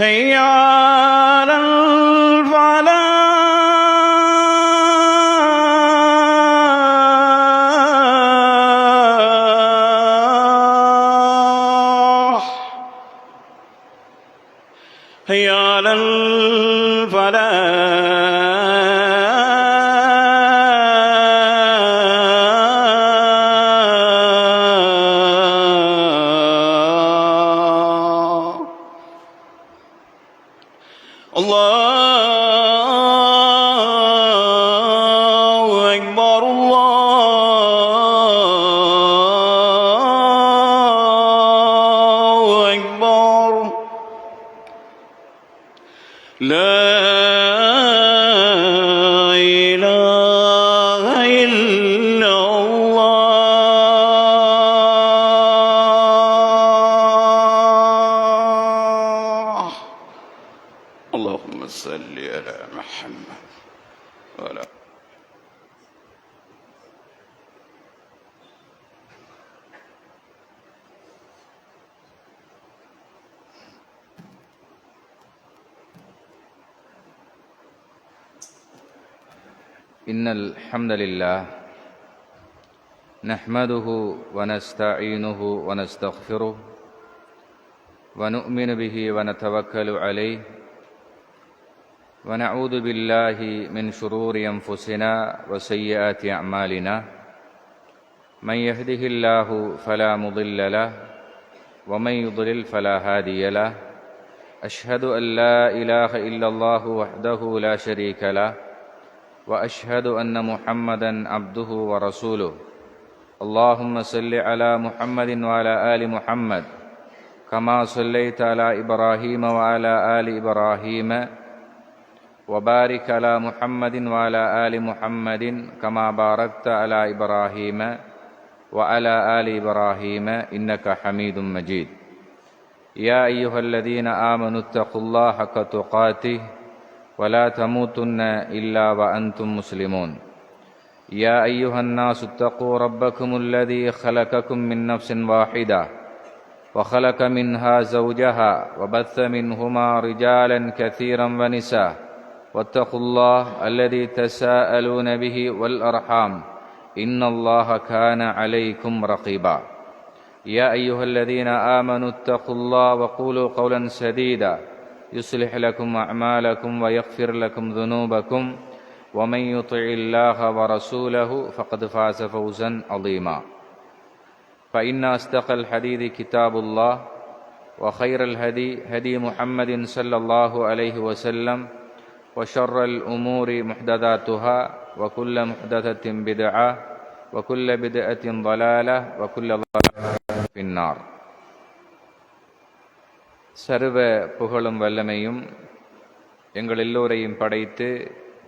حي على الفلاح حي على الله أكبر الله أكبر لا إله إلا الله اللهم صل على محمد وعلى إن الحمد لله نحمده ونستعينه ونستغفره ونؤمن به ونتوكل عليه ونعوذ بالله من شرور أنفسنا وسيئات أعمالنا من يهده الله فلا مضل له ومن يضلل فلا هادي له أشهد أن لا إله إلا الله وحده لا شريك له وأشهد أن محمدا عبده ورسوله اللهم صل على محمد وعلى آل محمد كما صليت على إبراهيم وعلى آل إبراهيم وبارك على محمد وعلى آل محمد كما باركت على إبراهيم وعلى آل إبراهيم إنك حميد مجيد يا أيها الذين آمنوا اتقوا الله حق تقاته ولا تموتن إلا وأنتم مسلمون يا أيها الناس اتقوا ربكم الذي خلقكم من نفس واحدة وخلق منها زوجها وبث منهما رجالا كثيرا ونساء واتقوا الله الذي تساءلون به والأرحام إن الله كان عليكم رقيبا يا أيها الذين آمنوا اتقوا الله وقولوا قولا سديدا يصلح لكم أعمالكم ويغفر لكم ذنوبكم ومن يطع الله ورسوله فقد فاز فوزا عظيما فإن أصدق الحديث كتاب الله وخير الهدي هدي محمد صلى الله عليه وسلم وشر الأمور محدثاتها وكل محدثة بدعة وكل بدعة ضلالة وكل ضلالة في النار சர்வ புகழும் வல்லமையும் எங்கள் எல்லோரையும் படைத்து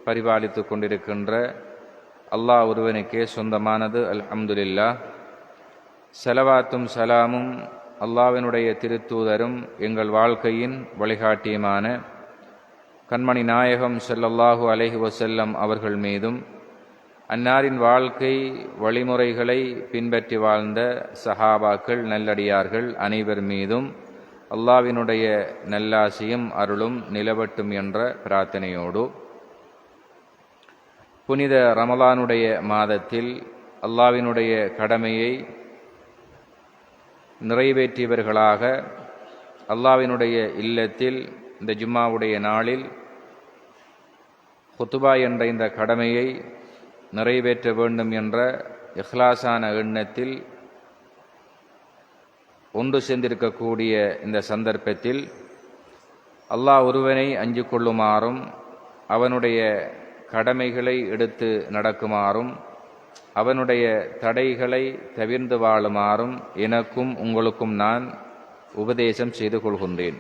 பரிபாலித்து கொண்டிருக்கின்ற அல்லாஹ் ஒருவனுக்கே சொந்தமானது. அல்ஹம்துலில்லாஹ். ஸலவாத்தும் சலாமும் அல்லாஹ்வினுடைய திருத்தூதரும் எங்கள் வாழ்க்கையின் வழிகாட்டியுமான கண்மணி நாயகம் ஸல்லல்லாஹு அலைஹி வஸல்லம் அவர்கள் மீதும் அன்னாரின் வாழ்க்கை வழிமுறைகளை பின்பற்றி வாழ்ந்த சஹாபாக்கள் நல்லடியார்கள் அனைவர் மீதும் அல்லாஹ்வினுடைய நல்லாசியும் அருளும் நிலவட்டும் என்ற பிரார்த்தனையோடு புனித ரமலானுடைய மாதத்தில் அல்லாஹ்வினுடைய கடமையை நிறைவேற்றியவர்களாக அல்லாஹ்வினுடைய இல்லத்தில் இந்த ஜும்மாவுடைய நாளில் குத்துபா என்ற இந்த கடமையை நிறைவேற்ற வேண்டும் என்ற இஹ்லாஸான எண்ணத்தில் ஒன்று சேர்ந்திருக்கக்கூடிய இந்த சந்தர்ப்பத்தில் அல்லாஹ் ஒருவனை அஞ்சு கொள்ளுமாறும் அவனுடைய கடமைகளை எடுத்து நடக்குமாறும் அவனுடைய தடைகளை தவிர்ந்து வாழுமாறும் எனக்கும் உங்களுக்கும் நான் உபதேசம் செய்து கொள்கின்றேன்.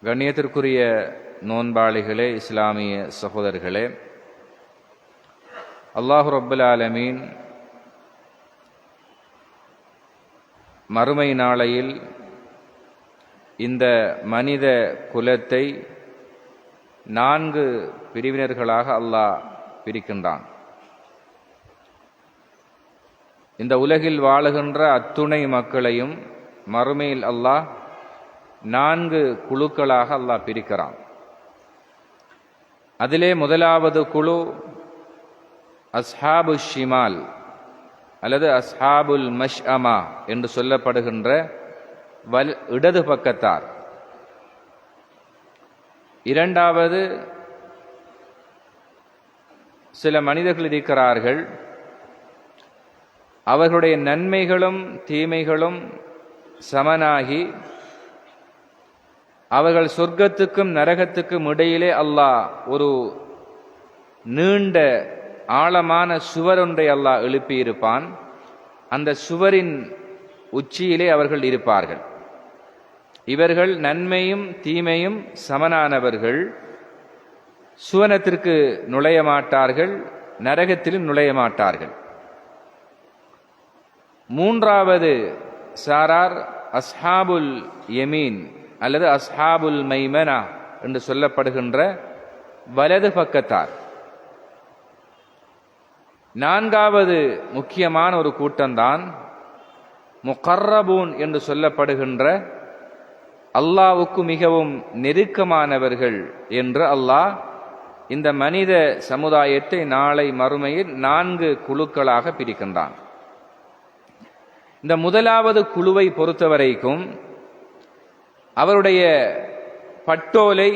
கண்ணியத்திற்குரிய நோன்பாளிகளே, இஸ்லாமிய சகோதரர்களே, அல்லாஹு ரப்புல் ஆலமீன் மறுமை நாளையில் இந்த மனித குலத்தை 4 பிரிவினர்களாக அல்லாஹ் பிரிக்கின்றான். இந்த உலகில் வாழுகின்ற அத்துணை மக்களையும் மறுமையில் அல்லாஹ் 4 குழுக்களாக அல்லாஹ் பிரிக்கிறான். அதிலே முதலாவது குழு அஸ்ஹாபு ஷிமால் அல்லது அஸ்ஹாபுல் மஷ்அமா என்று சொல்லப்படுகின்ற இடது பக்கத்தார். இரண்டாவது சில மனிதர்கள் இருக்கிறார்கள், அவர்களுடைய நன்மைகளும் தீமைகளும் சமனாகி அவர்கள் சொர்க்கத்துக்கும் நரகத்துக்கும் இடையிலே அல்லாஹ் ஒரு நீண்ட ஆழமான சுவர் ஒன்றை அல்லாஹ் எழுப்பியிருப்பான். அந்த சுவரின் உச்சியிலே அவர்கள் இருப்பார்கள். இவர்கள் நன்மையும் தீமையும் சமனானவர்கள், சுவனத்திற்கு நுழைய மாட்டார்கள், நரகத்திலும் நுழைய மாட்டார்கள். மூன்றாவது சாரார் அஸ்ஹாபுல் யமீன் அல்லது அஸ்ஹாபுல் மைமனா என்று சொல்லப்படுகின்ற வலது பக்கத்தார். நான்காவது முக்கியமான ஒரு கூட்டம்தான் முகர்ரபூன் என்று சொல்லப்படுகின்ற அல்லாஹ்வுக்கு மிகவும் நெருக்கமானவர்கள் என்று அல்லாஹ் இந்த மனித சமுதாயத்தை நாளை மறுமையில் 4 குழுக்களாக பிரிக்கின்றான். இந்த முதலாவது குழுவை பொறுத்தவரைக்கும் அவருடைய பட்டோலை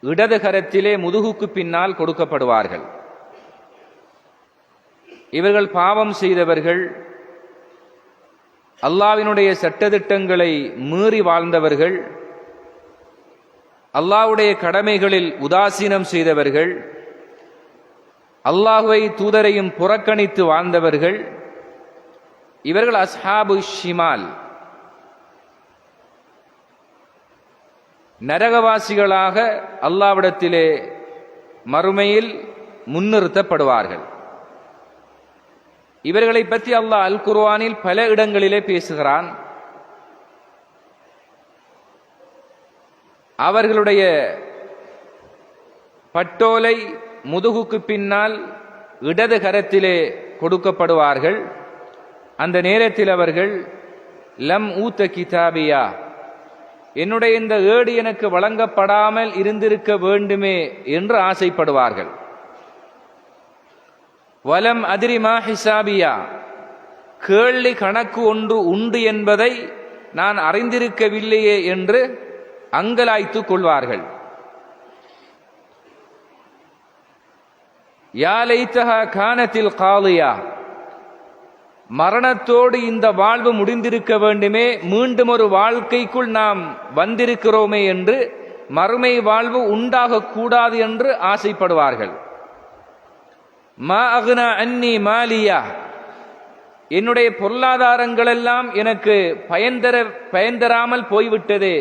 இடது கரத்திலே முதுகுக்கு பின்னால் கொடுக்கப்படுவார்கள். இவர்கள் பாவம் செய்தவர்கள், அல்லாஹ்வினுடைய சட்டதிட்டங்களை மீறி வாழ்ந்தவர்கள், அல்லாஹ்வுடைய கடமைகளில் உதாசீனம் செய்தவர்கள், அல்லாஹ்வை தூதரையும் புறக்கணித்து வாழ்ந்தவர்கள். இவர்கள் அஸ்ஹாபு ஷிமால், நரகவாசிகளாக அல்லாஹ்விடத்திலே மறுமையில் முன்னிறுத்தப்படுவார்கள். இவர்களை பற்றி அல்லாஹ் அல் குர்ஆனில் பல இடங்களிலே பேசுகிறான். அவர்களுடைய பட்டோலை முதுகுக்கு பின்னால் இடது கரத்திலே கொடுக்கப்படுவார்கள். அந்த நேரத்தில் அவர்கள் லம் ஊத்த கிதாபியா, என்னுடைய இந்த ஏடு எனக்கு வழங்கப்படாமல் இருந்திருக்க வேண்டுமே என்று ஆசைப்படுவார்கள். வலம் அதிரிமா ஹிசாபியா, கேள்வி கணக்கு ஒன்று உண்டு என்பதை நான் அறிந்திருக்கவில்லையே என்று அங்கலாய்த்துக் கொள்வார்கள். யா லைத்தஹா கானத்தில் காலியா, மரணத்தோடு இந்த வாழ்வு முடிந்திருக்க வேண்டுமே, மீண்டும் ஒரு வாழ்க்கைக்குள் நாம் வந்திருக்கிறோமே என்று, மறுமை வாழ்வு உண்டாகக்கூடாது என்று ஆசைப்படுவார்கள். மா அக்னா அன்னி மாலியா, என்னுடைய பொருளாதாரங்கள் எல்லாம் எனக்கு பயன்தராமல் போய்விட்டதே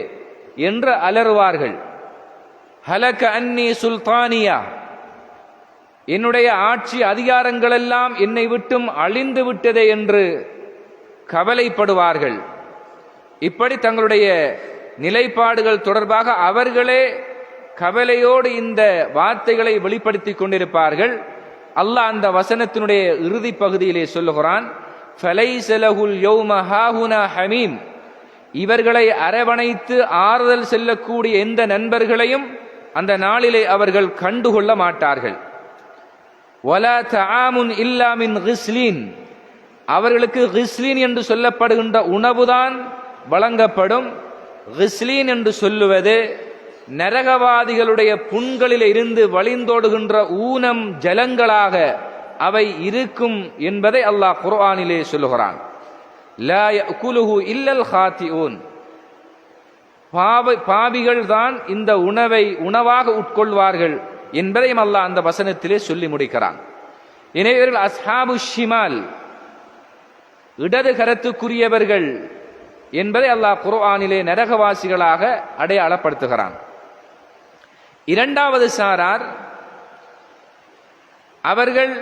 என்று அலறுவார்கள். ஹலக அன்னி சுல்தானியா, என்னுடைய ஆட்சி அதிகாரங்கள் எல்லாம் என்னை விட்டும் அழிந்து விட்டதே என்று கவலைப்படுவார்கள். இப்படி தங்களுடைய நிலைப்பாடுகள் தொடர்பாக அவர்களே கவலையோடு இந்த வார்த்தைகளை வெளிப்படுத்திக் கொண்டிருப்பார்கள். அல்லாஹ் அந்த வசனத்தினுடைய இறுதி பகுதியிலே சொல்லுகிறான், ஃபலைஸ லஹுல் யௌம ஹாஹுனா ஹமீம், இவர்களை அரவணைத்து ஆறுதல் செல்லக்கூடிய எந்த நண்பர்களையும் அந்த நாளிலே அவர்கள் கண்டுகொள்ள மாட்டார்கள். வலா தஆமுன் இல்லா மின் கிஸ்லீன், அவர்களுக்கு கிஸ்லீன் என்று சொல்லப்படுகின்ற உணவுதான் வழங்கப்படும். கிஸ்லீன் என்று சொல்லுவது நரகவாதிகளுடைய புண்களில் இருந்து வழிந்தோடுகின்ற ஊனம் ஜலங்களாக அவை இருக்கும் என்பதை அல்லாஹ் குர்ஆனிலே சொல்லுகிறான். லா யஅகுலுஹு இல்லல் காத்திஊன், பாவிகள் தான் இந்த உணவை உணவாக உட்கொள்வார்கள் என்பதையும் அல்லாஹ் அந்த வசனத்திலே சொல்லி முடிக்கிறான். எனவே இவர்கள் அஸ்ஹாபு ஷிமால், இடது கரத்துக்குரியவர்கள் என்பதை அல்லாஹ் குர்ஆனிலே நரகவாசிகளாக அடையாளப்படுத்துகிறான். இரண்டாவது சாரார், அவர்கள்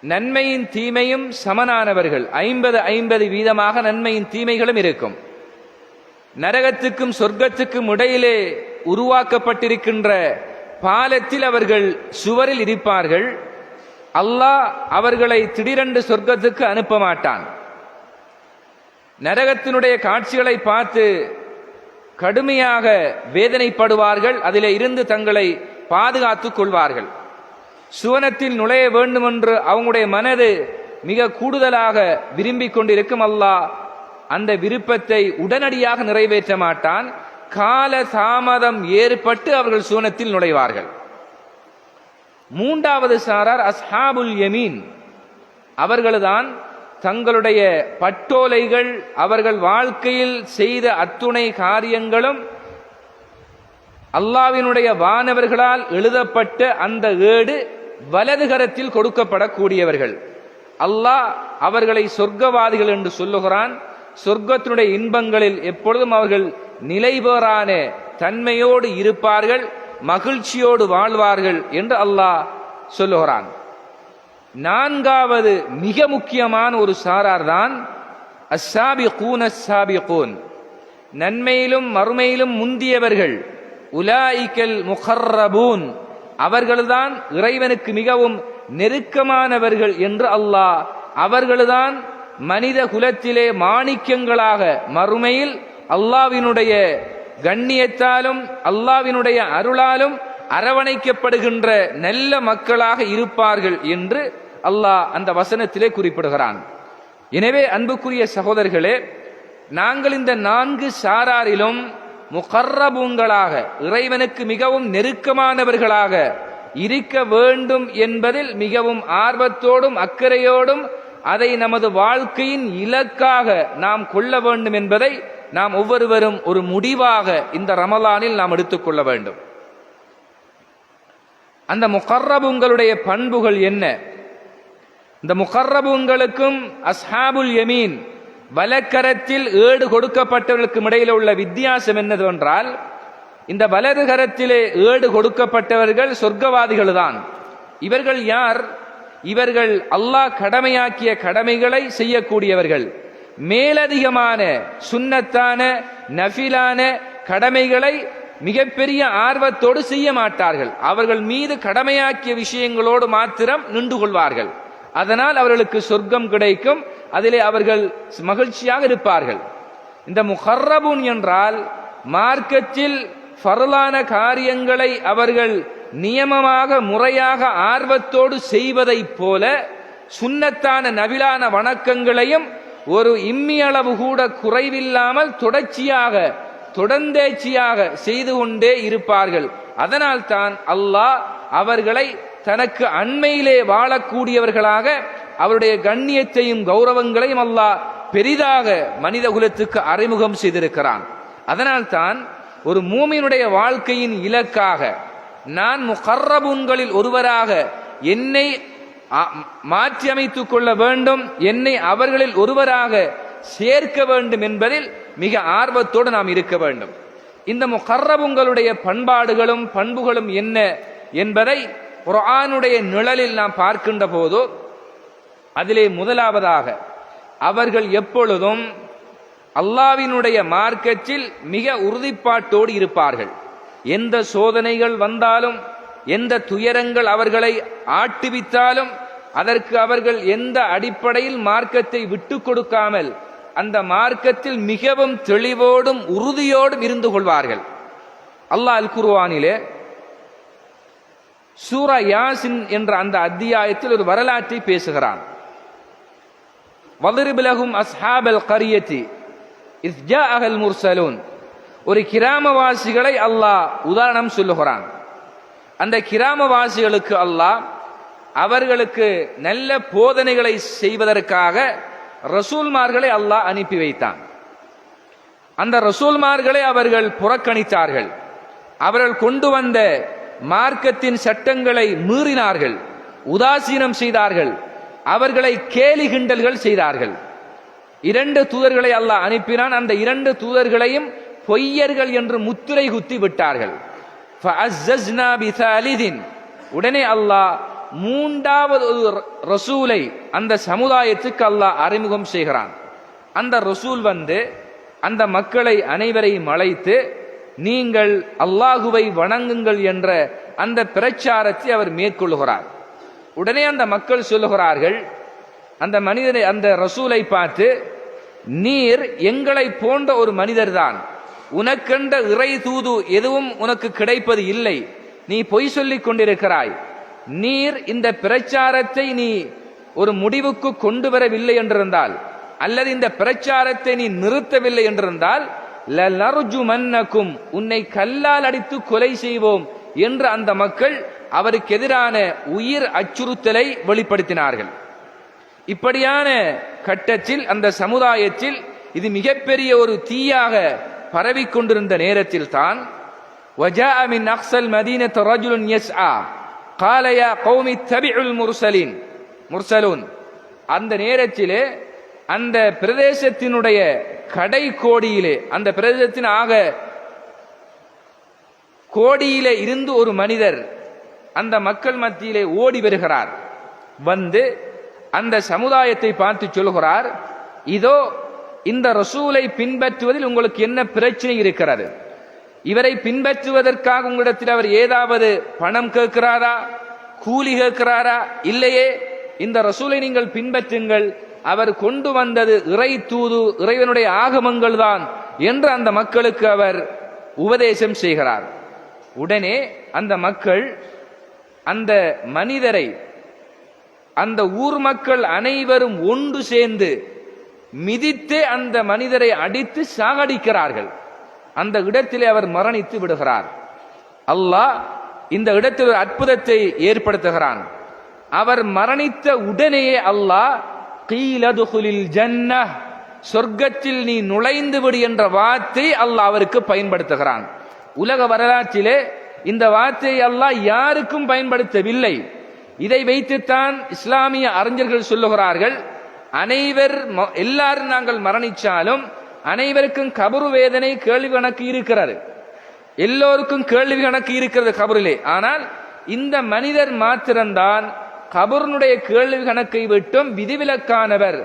நன்மையின் தீமையும் சமனானவர்கள். 50-50 வீதமாக நன்மையின் தீமைகளும் இருக்கும். நரகத்துக்கும் சொர்க்கத்துக்கும் இடையிலே உருவாக்கப்பட்டிருக்கின்ற பாலத்தில் அவர்கள் சுவரில் இருப்பார்கள். அல்லாஹ் அவர்களை திடீரென்று சொர்க்கத்துக்கு அனுப்ப மாட்டான். நரகத்தினுடைய காட்சிகளை பார்த்து கடுமையாக வேதனைப்படுவார்கள், அதிலே இருந்து தங்களை பாதுகாத்துக் கொள்வார்கள். சுவனத்தில் நுழைய வேண்டும் என்று அவங்களுடைய மனது மிக கூடுதலாக விரும்பிக் கொண்டிருக்கும். அல்லாஹ் அந்த விருப்பத்தை உடனடியாக நிறைவேற்ற மாட்டான். கால தாமதம் ஏற்பட்டு அவர்கள் சுவனத்தில் நுழைவார்கள். மூன்றாவது சாரார் அஸ்ஹாபுல் யமீன். அவர்கள்தான் தங்களுடைய பட்டோலைகள், அவர்கள் வாழ்க்கையில் செய்த அத்துணை காரியங்களும் அல்லாஹ்வினுடைய வானவர்களால் எழுதப்பட்ட அந்த ஏடு வலதுகரத்தில் கொடுக்கப்படக்கூடியவர்கள். அல்லாஹ் அவர்களை சொர்க்கவாதிகள் என்று சொல்லுகிறான். சொர்க்கத்தினுடைய இன்பங்களில் எப்பொழுதும் அவர்கள் நிலைபெறான தன்மையோடு இருப்பார்கள், மகிழ்ச்சியோடு வாழ்வார்கள் என்று அல்லாஹ் சொல்லுகிறான். நான்காவது மிக முக்கியமான ஒரு சாரார் தான் அஸ்ஸாபிகூன் அஸ்ஸாபிகூன், நன்மையிலும் மறுமையிலும் முந்தியவர்கள். உலாயிகல் முகர்ரபூன், அவர்கள்தான் இறைவனுக்கு மிகவும் நெருக்கமானவர்கள் என்று அல்லாஹ் அவர்கள்தான் மனித குலத்திலே மாணிக்கங்களாக மறுமையில் அல்லாஹ்வினுடைய கண்ணியத்தாலும் அல்லாஹ்வினுடைய அருளாலும் அரவணைக்கப்படுகின்ற நல்ல மக்களாக இருப்பார்கள் என்று அல்லாஹ் அந்த வசனத்திலே குறிப்பிடுகிறான். எனவே அன்புக்குரிய சகோதரர்களே, நாங்கள் இந்த 4 சாராரிலும் முகர்ரபூன்களாக, இறைவனுக்கு மிகவும் நெருக்கமானவர்களாக இருக்க வேண்டும் என்பதில் மிகவும் ஆர்வத்தோடும் அக்கறையோடும் அதை நமது வாழ்க்கையின் இலக்காக நாம் கொள்ள வேண்டும் என்பதை நாம் ஒவ்வொருவரும் ஒரு முடிவாக இந்த ரமலானில் நாம் எடுத்துக்கொள்ள வேண்டும். அந்த முகர்ரபூன்களுடைய பண்புகள் என்ன? இந்த முகர்ரபூன்களுக்கும் அஸ்ஹாபுல் யமீன் வலக்கரத்தில் ஏடு கொடுக்கப்பட்டவர்களுக்கும் இடையில உள்ள வித்தியாசம் என்னவென்றால், இந்த வலது கரத்திலே ஏடு கொடுக்கப்பட்டவர்கள் சொர்க்கவாதிகள் தான். இவர்கள் யார்? இவர்கள் அல்லாஹ் கடமையாக்கிய கடமைகளை செய்யக்கூடியவர்கள். மேலதிகமான சுன்னத்தான நஃபிலான கடமைகளை மிகப்பெரிய ஆர்வத்தோடு செய்ய மாட்டார்கள். அவர்கள் மீது கடமையாக்கிய விஷயங்களோடு மாத்திரம் நின்று கொள்வார்கள். அதனால் அவர்களுக்கு சொர்க்கம் கிடைக்கும், அதிலே அவர்கள் மகிழ்ச்சியாக இருப்பார்கள். இந்த முகர்ரபூன் என்றால் மார்க்கத்தில் ஃபர்லான காரியங்களை அவர்கள் நியமமாக முறையாக ஆர்வத்தோடு செய்வதைப் போல சுன்னத்தான நபிலான வணக்கங்களையும் ஒரு இம்மியளவு கூட குறைவில்லாமல் தொடர்ந்தேச்சியாக செய்து கொண்டே இருப்பார்கள். அதனால் தான் அல்லாஹ் அவர்களை தனக்கு அண்மையிலே வாழக்கூடியவர்களாக அவருடைய கண்ணியத்தையும் கௌரவங்களையும் அல்லாஹ் பெரிதாக மனித குலத்துக்கு அறிமுகம் செய்திருக்கிறான். அதனால் தான் ஒரு மூமினுடைய வாழ்க்கையின் இலக்காக நான் முகர்ரபூன்களில் ஒருவராக என்னை மாற்றி அமைத்துக் கொள்ள வேண்டும், என்னை அவர்களில் ஒருவராக சேர்க்க வேண்டும் என்பதில் மிக ஆர்வத்தோடு நாம் இருக்க வேண்டும். இந்த முகர்ரபூன்களுடைய பண்பாடுகளும் பண்புகளும் என்ன என்பதை குர்ஆனுடைய நிழலில் நாம் பார்க்கின்ற போது அதிலே முதலாவதாக அவர்கள் எப்பொழுதும் அல்லாஹ்வினுடைய மார்க்கத்தில் மிக உறுதிப்பாட்டோடு இருப்பார்கள். எந்த சோதனைகள் வந்தாலும், எந்த துயரங்கள் அவர்களை ஆட்டுவித்தாலும் அதற்கு அவர்கள் எந்த அடிப்படையில் மார்க்கத்தை விட்டு கொடுக்காமல் அந்த மார்க்கத்தில் மிகவும் தெளிவோடும் உறுதியோடும் இருந்து கொள்வார்கள். அல்லாஹ் அல் குர்ஆனிலே சூரா யாசின் என்ற அந்த அத்தியாயத்தில் ஒரு வரலாற்றை பேசுகிறான். வضرب لهم أصحاب القرية إذ جاءها المرسلون. ஒரு கிராமவாசிகளை அல்லாஹ் உதாரணம் சொல்லுகிறான். அந்த கிராமவாசிகளுக்கு அல்லாஹ் அவர்களுக்கு நல்ல போதனைகளை செய்வதற்காக ரசூல்மார்களை அல்லாஹ் அனுப்பி வைத்தான். அந்த ரசூல்மார்களை அவர்கள் புறக்கணித்தார்கள். அவர்கள் கொண்டு வந்த மார்க்கத்தின் சட்டங்களை மீறினார்கள், உதாசீனம் செய்தார்கள், அவர்களை கேலி கிண்டல்கள் செய்தார்கள். 2 தூதர்களை அல்லாஹ் அனுப்பினான். அந்த 2 தூதர்களையும் பொய்யர்கள் என்று முத்திரை குத்தி விட்டார்கள். ஃபஅஸ்ஸஸ்னா பிசாலிதின். உடனே அல்லாஹ் 3வது ரசூலை அந்த சமுதாயத்துக்கு அல்லாஹ் அறிமுகம் செய்கிறான். அந்த ரசூல் வந்து அந்த மக்களை அனைவரையும் அழைத்து நீங்கள் அல்லாஹுவை வணங்குங்கள் என்ற அந்த பிரச்சாரத்தை அவர் மேற்கொள்கிறார். உடனே அந்த மக்கள் சொல்லுகிறார்கள், அந்த மனிதனை அந்த ரசூலை பார்த்து, நீர் எங்களை போன்ற ஒரு மனிதர்தான், உனக்கென்ற இறை தூது எதுவும் உனக்கு கிடைப்பது இல்லை, நீ பொய் சொல்லிக் கொண்டிருக்கிறாய். நீர் இந்த பிரச்சாரத்தை நீ ஒரு முடிவுக்கு கொண்டு வரவில்லை என்றிருந்தால், அல்லது இந்த பிரச்சாரத்தை நீ நிறுத்தவில்லை என்றிருந்தால், லநர்ஜுமன்னகும், உன்னை கல்லால் அடித்து கொலை செய்வோம் என்று அந்த மக்கள் அவருக்கு எதிரான உயிர் அச்சுறுத்தலை வெளிப்படுத்தினார்கள். இப்படியான கட்டத்தில் அந்த சமுதாயத்தில் இது மிகப்பெரிய ஒரு தீயாக பரவிக்கொண்டிருந்த நேரத்தில் தான் وجاء من أقصى المدينة رجل يسعى قال يا قوم اتبعوا المرسلون. அந்த நேரத்திலே அந்த பிரதேசத்தினுடைய கடை கோடியிலே, அந்த பிரதேசத்தின் ஆக கோடியிலே இருந்து ஒரு மனிதர் அந்த மக்கள் மத்தியிலே ஓடி வருகிறார். வந்து அந்த சமுதாயத்தை பார்த்து சொல்கிறார், இதோ இந்த ரசூலை பின்பற்றுவதில் உங்களுக்கு என்ன பிரச்சனை இருக்கிறது? இவரை பின்பற்றுவதற்காக உங்களிடத்தில் அவர் ஏதாவது பணம் கேட்கிறாரா, கூலி கேட்கிறாரா? இல்லையே. இந்த ரசூலை நீங்கள் பின்பற்றுங்கள், அவர் கொண்டு வந்தது இறை தூது, இறைவனுடைய ஆகமங்கள் தான் என்று அந்த மக்களுக்கு அவர் உபதேசம் செய்கிறார். உடனே அந்த மக்கள் அந்த மனிதரை, அந்த ஊர் மக்கள் அனைவரும் ஒன்று சேர்ந்து மிதித்து அந்த மனிதரை அடித்து சாகடிக்கிறார்கள். அந்த இடத்திலே அவர் மரணித்து விடுகிறார். அல்லாஹ் இந்த இடத்தில் ஒரு அற்புதத்தை ஏற்படுத்துகிறான். அவர் மரணித்த உடனேயே அல்லாஹ் கீலதுகுலில் ஜன்னஹ், சொர்க்கத்தில் நீ நுழைந்து விடு என்ற வார்த்தை அல்லாஹ் அவருக்கு பயன்படுத்துகிறான். உலக வரலாற்றிலே இந்த வார்த்தையை அல்லாஹ் யாருக்கும் பயன்படுத்தவில்லை. இதை வைத்துத்தான் இஸ்லாமிய அறிஞர்கள் சொல்லுகிறார்கள், எல்லாரும் நாங்கள் மரணிச்சாலும் அனைவருக்கும் கபரு வேதனை கேள்வி கணக்கு இருக்கிறது, எல்லோருக்கும் கேள்வி கணக்கு இருக்கிறது கபரிலே. ஆனால் இந்த மனிதர் மாத்திரம்தான் கபருனுடைய கேள்வி கணக்கை விட்டும் விதிவிலக்கானவர்.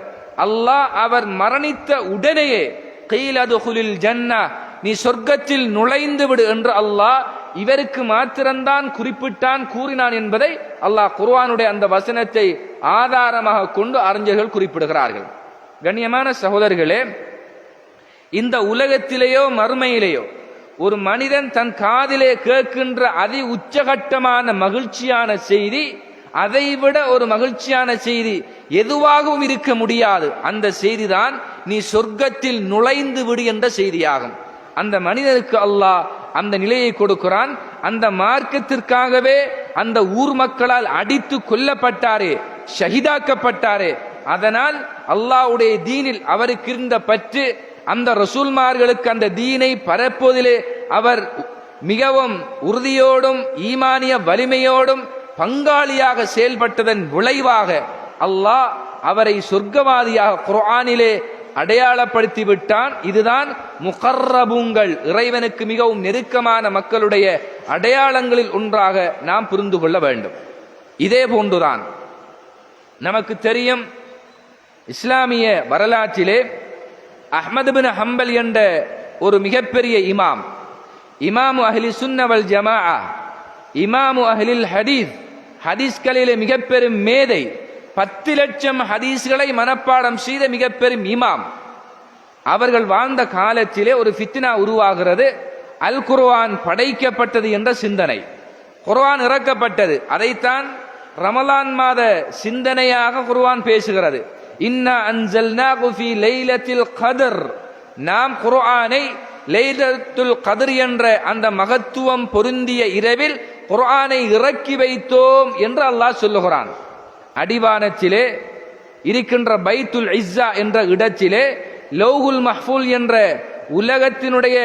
அல்லாஹ் அவர் மரணித்த உடனேயே கீலதுகுலில் ஜன்னஹ், நீ சொர்க்கத்தில் நுழைந்து விடு என்று அல்லாஹ் இவருக்கு மாத்திரம்தான் குறிப்பிட்டான், கூறினான் என்பதை அல்லாஹ் குர்ஆனுடைய அந்த வசனத்தை ஆதாரமாக கொண்டு அறிஞர்கள் குறிப்பிடுகிறார்கள். கண்ணியமான சகோதரர்களே, இந்த உலகத்திலேயோ மறுமையிலேயோ ஒரு மனிதன் தன் காதிலே கேட்கின்ற அதி உச்சகட்டமான மகிழ்ச்சியான செய்தி, அதைவிட ஒரு மகிழ்ச்சியான செய்தி எதுவாகவும் இருக்க முடியாது. அந்த செய்திதான் நீ சொர்க்கத்தில் நுழைந்து விடு என்ற செய்தியாகும். அந்த மனிதனுக்கு அல்லாஹ் அந்த நிலையை கொடுக்கிறான். அந்த மார்க்கத்திற்காகவே அந்த ஊர் மக்களால் அடித்து கொல்லப்பட்டாரே, ஷஹீதாக்கப்பட்டாரே, அதனால் அல்லாஹ்வுடைய தீனில் அவருக்கு இருந்த பற்று, அந்த ரசூல்மார்களுக்கு அந்த தீனை பரப்புவதிலே அவர் மிகவும் உறுதியோடும் ஈமானிய வலிமையோடும் பங்காளியாக செயல்பட்டதன் விளைவாக அல்லாஹ் அவரை சொர்க்கவாதியாக குர்ஆனிலே அடையாளப்படுத்தி விட்டான். இதுதான் முகர்ரபூங்கள், இறைவனுக்கு மிகவும் நெருக்கமான மக்களுடைய அடையாளங்களில் ஒன்றாக நாம் புரிந்து கொள்ள வேண்டும். இதே போன்றுதான் நமக்கு தெரியும், இஸ்லாமிய வரலாற்றிலே அஹ்மது பின் ஹம்பல் என்ற ஒரு மிகப்பெரிய இமாம், இமாமு அஹ்லி சுன்ன வல் ஜமாஅ, இமாமு அஹ்லில் ஹதீஸ், ஹதீஸ்களிலே மிகப்பெரும் மேதை, 10 லட்சம் ஹதீஸ்களை மனப்பாடம் செய்த மிகப்பெரும் இமாம். அவர்கள் வாழ்ந்த காலத்திலே ஒரு ஃபித்னா உருவாகிறது. அல் குர்ஆன் படைக்கப்பட்டது என்ற சிந்தனை, குர்ஆன் இறக்கப்பட்டது. அதைத்தான் ரமலான் மாத சிந்தனையாக குர்ஆன் பேசுகிறது. இன்னா அன்ஸல்னாஹு ஃபீ லைலத்தில் கத்ர், நாம் குர்ஆனை லைலத்துல் கத்ர் என்ற அந்த மகத்துவம் பொருந்திய இரவில் குர்ஆனை இறக்கி வைத்தோம் என்று அல்லாஹ் சொல்லுகிறான். அடிவானத்திலே இருக்கின்ற பைத்துல் இஸ்ஸா என்ற இடத்திலே லௌஹுல் மஹ்ஃபூல் என்ற உலகத்தினுடைய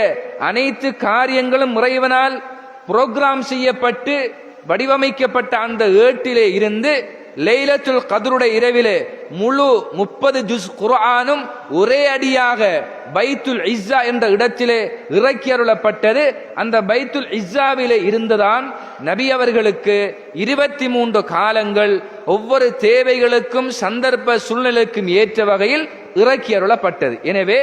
அனைத்து காரியங்களும் இறைவனால் புரோகிராம் செய்யப்பட்டு வடிவமைக்கப்பட்ட அந்த ஏட்டிலே இருந்து லைலத்துல் கத்ருடைய இரவிலே முழு 30 ஜுஸ் குர்ஆனும் ஒரே அடியாக பைத்துல் இஸ்ஸா என்ற இடத்திலே இறக்கி அருளப்பட்டது. அந்த பைத்துல் இஸ்ஸாவிலே இருந்துதான் நபி அவர்களுக்கு 23 காலங்கள் ஒவ்வொரு தேவைகளுக்கும் சந்தர்ப்ப சூழ்நிலைக்கும் ஏற்ற வகையில் இறக்கி அருளப்பட்டது. எனவே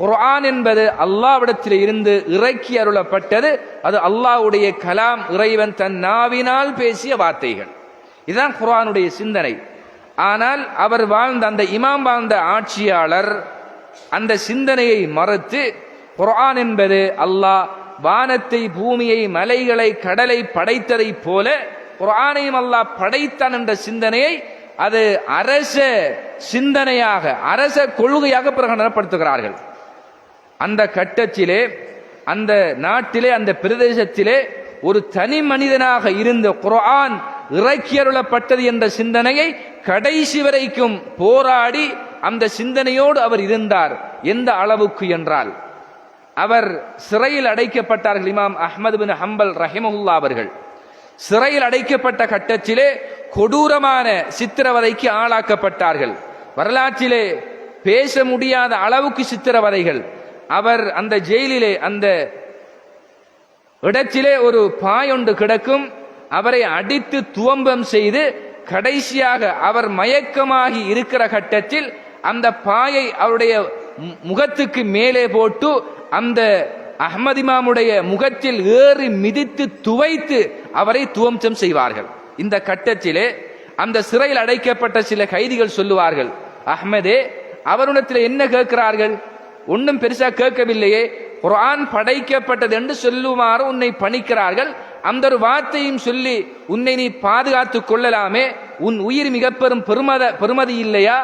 குர்ஆன் என்பது அல்லாஹ்விடத்தில் இருந்து இறக்கி அருளப்பட்டது. அது அல்லாஹ்வுடைய கலாம், இறைவன் தன் நாவினால் பேசிய வார்த்தைகள். இதுதான் குர்ஆனுடைய சிந்தனை. ஆனால் அவர் வாழ்ந்த அந்த இமாம் வாழ்ந்த ஆட்சியாளர் அந்த சிந்தனையை மறுத்து குர்ஆன் என்பது அல்லாஹ் வானத்தை, பூமியை, மலைகளை, கடலை படைத்ததை போல குர்ஆனையும் அல்லாஹ் படைத்தான் என்ற சிந்தனையை அது அரச சிந்தனையாக, அரச கொள்கையாக பிரகடனப்படுத்துகிறார்கள். அந்த கட்டத்திலே, அந்த நாட்டிலே, அந்த பிரதேசத்திலே ஒரு தனி மனிதனாக இருந்த குர்ஆன் இறக்கியருளப்பட்டது என்ற சிந்தனையை கடைசி வரைக்கும் போராடி அந்த சிந்தனையோடு அவர் இருந்தார். எந்த அளவுக்கு என்றால், அவர் சிறையில் அடைக்கப்பட்டார்கள். இமாம் அஹ்மது பின் ஹம்பல் ரஹிமஹுல்லா அவர்கள் சிறையில் அடைக்கப்பட்ட கட்டத்திலே கொடூரமான சித்திரவதைக்கு ஆளாக்கப்பட்டார்கள். வரலாற்றிலே பேச முடியாத அளவுக்கு சித்திரவதைகள். அவர் அந்த ஜெயிலிலே, அந்த இடத்திலே ஒரு பாயொன்று கிடக்கும். அவரை அடித்து துவம்பம் செய்து கடைசியாக அவர் மயக்கமாகி இருக்கிற கட்டத்தில் அந்த பாயை அவருடைய முகத்துக்கு மேலே போட்டு அந்த அஹ்மத் இமாமுடைய முகத்தில் ஏறி மிதித்து துவைத்து அவரை துவம்சம் செய்வார்கள். இந்த கட்டத்திலே அந்த சிறையில் அடைக்கப்பட்ட சில கைதிகள் சொல்லுவார்கள், அஹ்மதே, அவரிடத்தில் என்ன கேட்கிறார்கள்? ஒன்றும் பெருசா கேட்கவில்லையே, குர்ஆன் படைக்கப்பட்டது என்று சொல்லுமாறு உன்னை பணிக்கிறார்கள். அந்த ஒரு வார்த்தையும் சொல்லி உன்னை நீ பாதுகாத்துக் கொள்ளலாமே, உன் உயிர் மிக பெரும் பெருமதி இல்லையா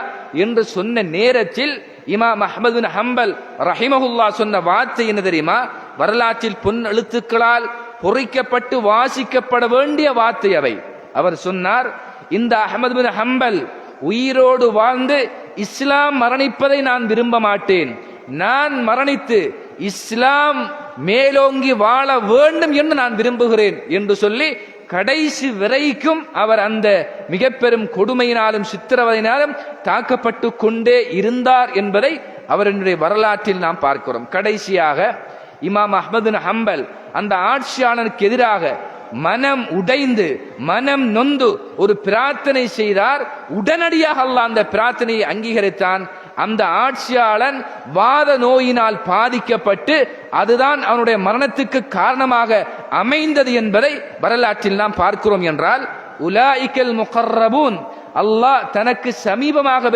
என்று சொன்ன நேரத்தில் இமாம் அஹ்மது பின் ஹம்பல் ரஹிமஹுல்லா சொன்ன வார்த்தை என்ன தெரியுமா? வரலாற்றில் பொன் எழுத்துக்களால் பொறிக்கப்பட்டு வாசிக்கப்பட வேண்டிய வார்த்தை அவை. அவர் சொன்னார், இந்த அஹ்மது பின் ஹம்பல் உயிரோடு வாழ்ந்து இஸ்லாம் மரணிப்பதை நான் விரும்ப மாட்டேன். நான் மரணித்து இஸ்லாம் மேலோங்கி வாழ வேண்டும் என்று நான் விரும்புகிறேன் என்று சொல்லி கடைசி வரைக்கும் அவர் அந்த மிக பெரும் கொடுமையினாலும் சித்திரவதையினாலும் தாக்கப்பட்டு கொண்டே இருந்தார் என்பதை அவருடைய வரலாற்றில் நாம் பார்க்கிறோம். கடைசியாக இமாம் அஹ்மது பின் ஹம்பல் அந்த ஆட்சியாளருக்கு எதிராக மனம் உடைந்து, மனம் நொந்து ஒரு பிரார்த்தனை செய்தார். உடனடியாக அல்லாஹ் அந்த பிரார்த்தனையை அங்கீகரித்தான். அந்த ஆட்சியாளன் வாத நோயினால் பாதிக்கப்பட்டு அதுதான் அவனுடைய மரணத்துக்கு காரணமாக அமைந்தது என்பதை வரலாற்றில் நாம் பார்க்கிறோம். என்றால் உலாயிக்கல் முகர்ரபூன், அல்லாஹ் தனக்கு சமீபமாக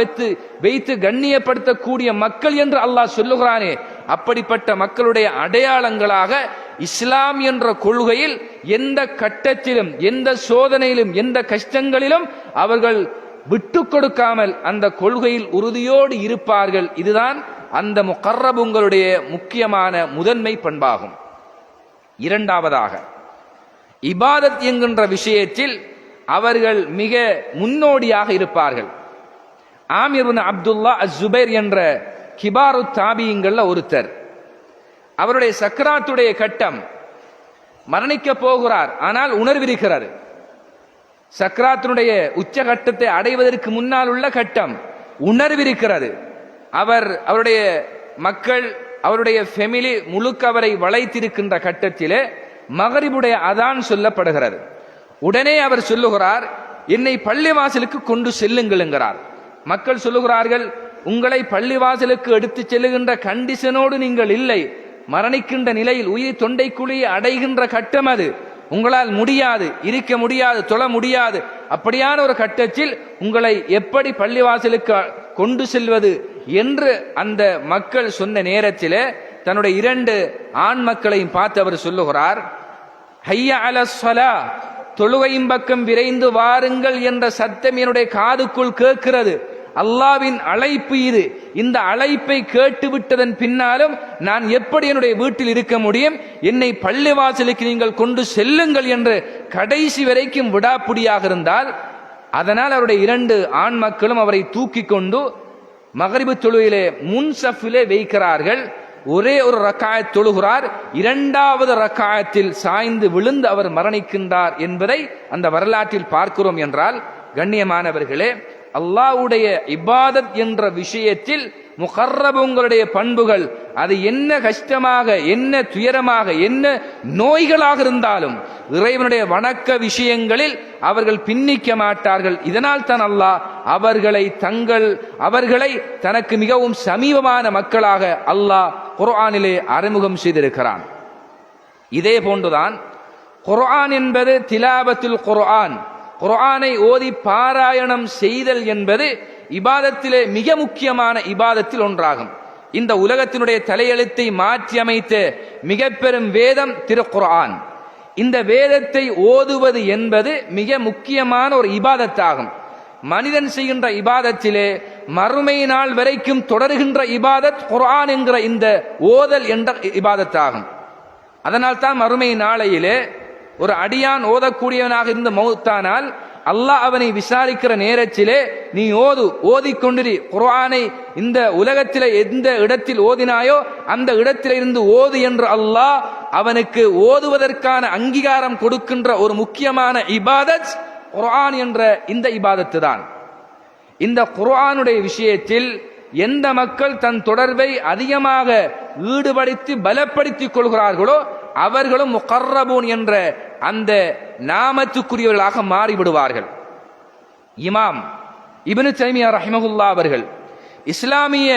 வைத்து கண்ணியப்படுத்தக்கூடிய மக்கள் என்று அல்லாஹ் சொல்லுகிறானே, அப்படிப்பட்ட மக்களுடைய அடையாளங்களாக இஸ்லாம் என்ற கொள்கையில் எந்த கட்டத்திலும், எந்த சோதனையிலும், எந்த கஷ்டங்களிலும் அவர்கள் விட்டு கொடுக்காமல் அந்த கொள்கையில் உறுதியோடு இருப்பார்கள். இதுதான் அந்த முகர்ரபுங்களுடைய முக்கியமான முதன்மை பண்பாகும். இரண்டாவதாக, இபாதத் என்கின்ற விஷயத்தில் அவர்கள் மிக முன்னோடியாக இருப்பார்கள். ஆமிர் பின் அப்துல்லா அஸ்-ஜுபைர் என்ற கிபாரு தாபியீங்கள்ல ஒருத்தர். அவருடைய சக்ராத்துடைய கட்டம், மரணிக்க போகிறார், ஆனால் உணர்விருக்கிறார். சக்ராத்தினுடைய உச்சகட்டத்தை அடைவதற்கு முன்னால் உள்ள கட்டம், உணர்விருக்கிறது. அவருடைய மக்கள், அவருடைய ஃபெமிலி முழுக்க அவரை வளைத்திருக்கின்ற கட்டத்திலே மகரிபுடைய அதான் சொல்லப்படுகிறது. உடனே அவர் சொல்லுகிறார், என்னை பள்ளிவாசலுக்கு கொண்டு செல்லுங்கள் என்கிறார். மக்கள் சொல்லுகிறார்கள், உங்களை பள்ளிவாசலுக்கு எடுத்து செல்லுகின்ற கண்டிஷனோடு நீங்கள் இல்லை, மரணிக்கின்ற நிலையில் உயிர் தொண்டைக்குழியை அடைகின்ற கட்டம் அது, உங்களால் முடியாது, இருக்க முடியாது, தொழ முடியாது. அப்படியான ஒரு கட்டத்தில் உங்களை எப்படி பள்ளிவாசலுக்கு கொண்டு செல்வது என்று அந்த மக்கள் சொன்ன நேரத்திலே தன்னுடைய 2 ஆண் மக்களையும் பார்த்து அவர் சொல்லுகிறார், ஹய்யா அலஸ் ஸலா, தொழுகையின் பக்கம் விரைந்து வாருங்கள் என்ற சத்தம் என்னுடைய காதுக்குள் கேட்கிறது. அல்லாவின் அழைப்பு இது. இந்த அழைப்பை கேட்டுவிட்டதன் பின்னாலும் நான் எப்படி என்னுடைய வீட்டில் இருக்க முடியும்? என்னை பள்ளிவாசலுக்கு நீங்கள் கொண்டு செல்லுங்கள் என்று கடைசி வரைக்கும் விடாப்புடியாக இருந்தால், அதனால் அவருடைய 2 ஆண் மக்களும் அவரை தூக்கி கொண்டு மகரிபு தொழுகையிலே முன்சஃபிலே வைக்கிறார்கள். ஒரே ஒரு ரக்காயத் தொழுகிறார். 2வது ரக்காயத்தில் சாய்ந்து விழுந்து அவர் மரணிக்கின்றார் என்பதை அந்த வரலாற்றில் பார்க்கிறோம். என்றால் கண்ணியமானவர்களே, அல்லாஹ்வுடைய இபாதத் என்ற விஷயத்தில் முகர்ரபுங்களுடைய பண்புகள், அது என்ன கஷ்டமாக, என்ன துயரமாக, என்ன நோய்களாக இருந்தாலும் இறைவனுடைய வணக்க விஷயங்களில் அவர்கள் பின்னிக்க மாட்டார்கள். இதனால் தான் அல்லாஹ் அவர்களை தனக்கு மிகவும் சமீபமான மக்களாக அல்லாஹ் குர்ஆனிலே அறிமுகம் செய்திருக்கிறான். இதே போன்றுதான் குர்ஆன் என்பது திலாவத்துல் குர்ஆன், குர்ஆனை ஓதி பாராயணம் செய்தல் என்பது இபாதத்திலே மிக முக்கியமான இபாதத்தில் ஒன்றாகும். இந்த உலகத்தினுடைய தலையெழுத்தை மாற்றி அமைத்த மிக பெரும் வேதம் திருக்குர்ஆன். இந்த வேதத்தை ஓதுவது என்பது மிக முக்கியமான ஒரு இபாதத்தாகும். மனிதன் செய்கின்ற இபாதத்திலே மறுமை நாள் வரைக்கும் தொடர்கின்ற இபாதத் குர்ஆன் என்கிற இந்த ஓதல் என்ற இபாதத்தாகும். அதனால் தான் மறுமை நாளையிலே ஒரு அடியான் ஓதக்கூடியவனாக இருந்து மௌத்தானால் அல்லாஹ் அவனை விசாரிக்கிற நேரத்திலே நீ ஓதிக்கொண்டிரு குர்ஆனை இந்த உலகத்திலே எந்த இடத்தில் ஓதினாயோ அந்த இடத்திலே இருந்து ஓது என்று அல்லாஹ் அவனுக்கு ஓதுவதற்கான அங்கீகாரம் கொடுக்கின்ற ஒரு முக்கியமான இபாதத் குர்ஆன் என்ற இந்த இபாதத்து தான். இந்த குர்ஆனுடைய விஷயத்தில் எந்த மக்கள் தன் தொடர்பை அதிகமாக ஈடுபடுத்தி பலப்படுத்திக் கொள்கிறார்களோ அவர்களும் முகர்ரபூன் என்ற அந்த நாமத்துக்குரியவர்களாக மாறிவிடுவார்கள். இமாம் இப்னு தைமியா ரஹிமஹுல்லா அவர்கள் இஸ்லாமிய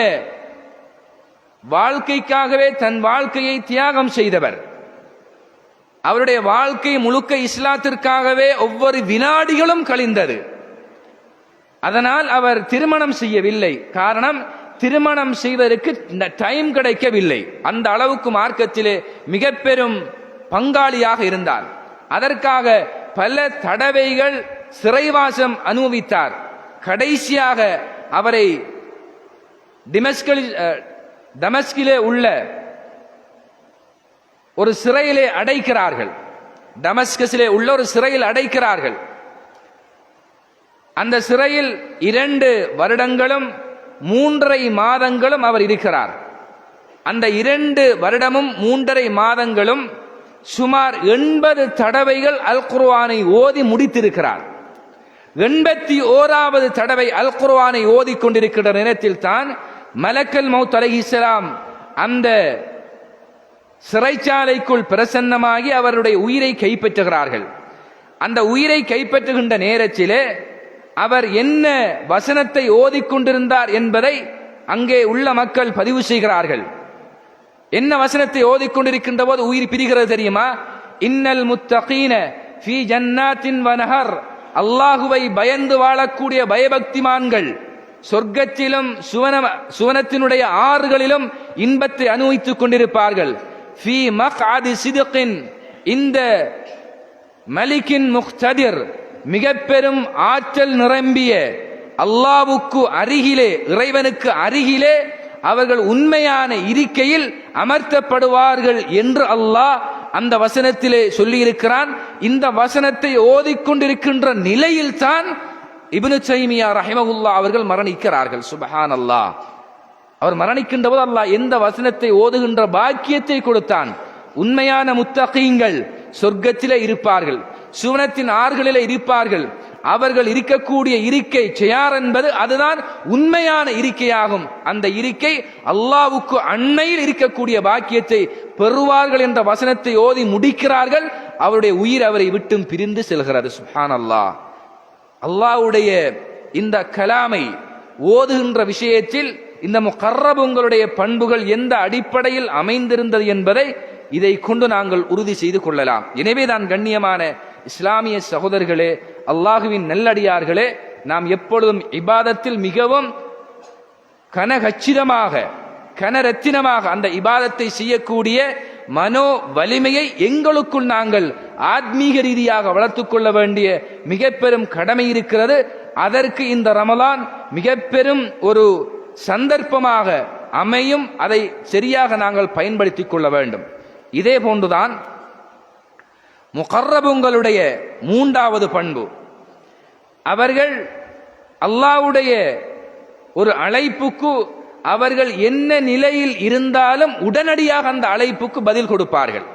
வாழ்க்கைக்காகவே தன் வாழ்க்கையை தியாகம் செய்தவர். அவருடைய வாழ்க்கை முழுக்க இஸ்லாத்திற்காகவே ஒவ்வொரு வினாடிகளும் கழிந்தது. அதனால் அவர் திருமணம் செய்யவில்லை. காரணம், திருமணம் செய்வதற்கு டைம் கிடைக்கவில்லை. அந்த அளவுக்கு மார்க்கத்திலே மிக பெரும் பங்காளியாக இருந்தார். அதற்காக பல தடவைகள் சிறைவாசம் அனுபவித்தார். கடைசியாக அவரை தமஸ்கிலே உள்ள ஒரு சிறையிலே அடைக்கிறார்கள். டமஸ்கஸிலே உள்ள ஒரு சிறையில் அடைக்கிறார்கள். அந்த சிறையில் 2 வருடங்களும் 3.5 மாதங்களும் அவர் இருக்கிறார். அந்த 2 வருடமும் 3.5 மாதங்களும் சுமார் 80 தடவைகள் அல் குர்ஆனை ஓதி முடித்திருக்கிறார். 81வது தடவை அல் குர்ஆனை ஓதிக் கொண்டிருக்கிற நேரத்தில் தான் மலக்கல் மௌத் அலைஹிஸ்ஸலாம் அந்த சிறைச்சாலைக்குள் பிரசன்னமாகி அவருடைய உயிரை கைப்பற்றுகிறார்கள். அந்த உயிரை கைப்பற்றுகின்ற நேரத்திலே அவர் என்ன வசனத்தை ஓதிக்கொண்டிருந்தார் என்பதை அங்கே உள்ள மக்கள் பதிவு செய்கிறார்கள். என்ன வசனத்தை ஓதிக்கொண்டிருக்கின்ற போது உயிர் பிரிகிறது தெரியுமா? இன்னல் முத்தகீன ஃபீ ஜன்னாத்தின் வனஹர், அல்லாஹுவை பயந்து வாழக்கூடிய பயபக்திமான்கள் சொர்க்கத்திலும் சுவனத்தினுடைய ஆறுகளிலும் இன்பத்தை அனுபவித்துக் கொண்டிருப்பார்கள். ஃபீ மக்அதி சித்கின், இந்த மலிக்கின் முக்ததிர், மிக பெரும் ஆற்றல் நிரம்பிய அல்லாஹ்வுக்கு அருகிலே, இறைவனுக்கு அருகிலே அவர்கள் உண்மையான இருக்கையில் அமர்த்தப்படுவார்கள் என்று அல்லாஹ் அந்த வசனத்திலே சொல்லி இருக்கிறான். இந்த வசனத்தை ஓதிக்கொண்டிருக்கின்ற நிலையில் தான் இப்னு தைமியா ரஹிமஹுல்லா அவர்கள் மரணிக்கிறார்கள். சுப்ஹானல்லாஹ். அவர் மரணிக்கின்ற போது அல்லாஹ் எந்த வசனத்தை ஓதுகின்ற பாக்கியத்தை கொடுத்தான். உண்மையான முத்தகீங்கள் சொர்க்கத்திலே இருப்பார்கள், சுவனத்தின் ஆறுகளிலே இருப்பார்கள். அவர்கள் இருக்கக்கூடிய இருக்கை சேர் என்பது அதுதான் உண்மையான இருக்கையாகும். அந்த இருக்கை அல்லாஹ்வுக்கு அண்மையில் இருக்கக்கூடிய பாக்கியத்தை பெறுவார்கள் என்ற வசனத்தை ஓதி முடிக்கிறார்கள். அவருடைய உயிர் அவரை விட்டும் பிரிந்து செல்கிறது. சுப்ஹானல்லாஹ். அல்லாஹ்வுடைய இந்த கலாமை ஓதுகின்ற விஷயத்தில் இந்த முகர்ரபுங்களுடைய பண்புகள் எந்த அடிப்படையில் அமைந்திருந்தது என்பதை இதை கொண்டு நாங்கள் உறுதி செய்து கொள்ளலாம். எனவே தான் கண்ணியமான இஸ்லாமிய சகோதரர்களே, அல்லாஹுவின் நல்லடியார்களே, நாம் எப்பொழுதும் இபாதத்தில் மிகவும் கனகச்சிதமாக கனரத்தினமாக அந்த இபாதத்தை செய்யக்கூடிய மனோ வலிமையை எங்களுக்குள் நாங்கள் ஆத்மீக ரீதியாக வளர்த்துக் கொள்ள வேண்டிய மிக பெரும் கடமை இருக்கிறது. அதற்கு இந்த ரமலான் மிக பெரும் ஒரு சந்தர்ப்பமாக அமையும். அதை சரியாக நாங்கள் பயன்படுத்திக் கொள்ள வேண்டும். இதே போன்றுதான் முகர்ரபுங்களுடைய 3வது பண்பு, அவர்கள் அல்லாஹ்வுடைய ஒரு அழைப்புக்கு அவர்கள் என்ன நிலையில் இருந்தாலும் உடனடியாக அந்த அழைப்புக்கு பதில் கொடுப்பார்கள்.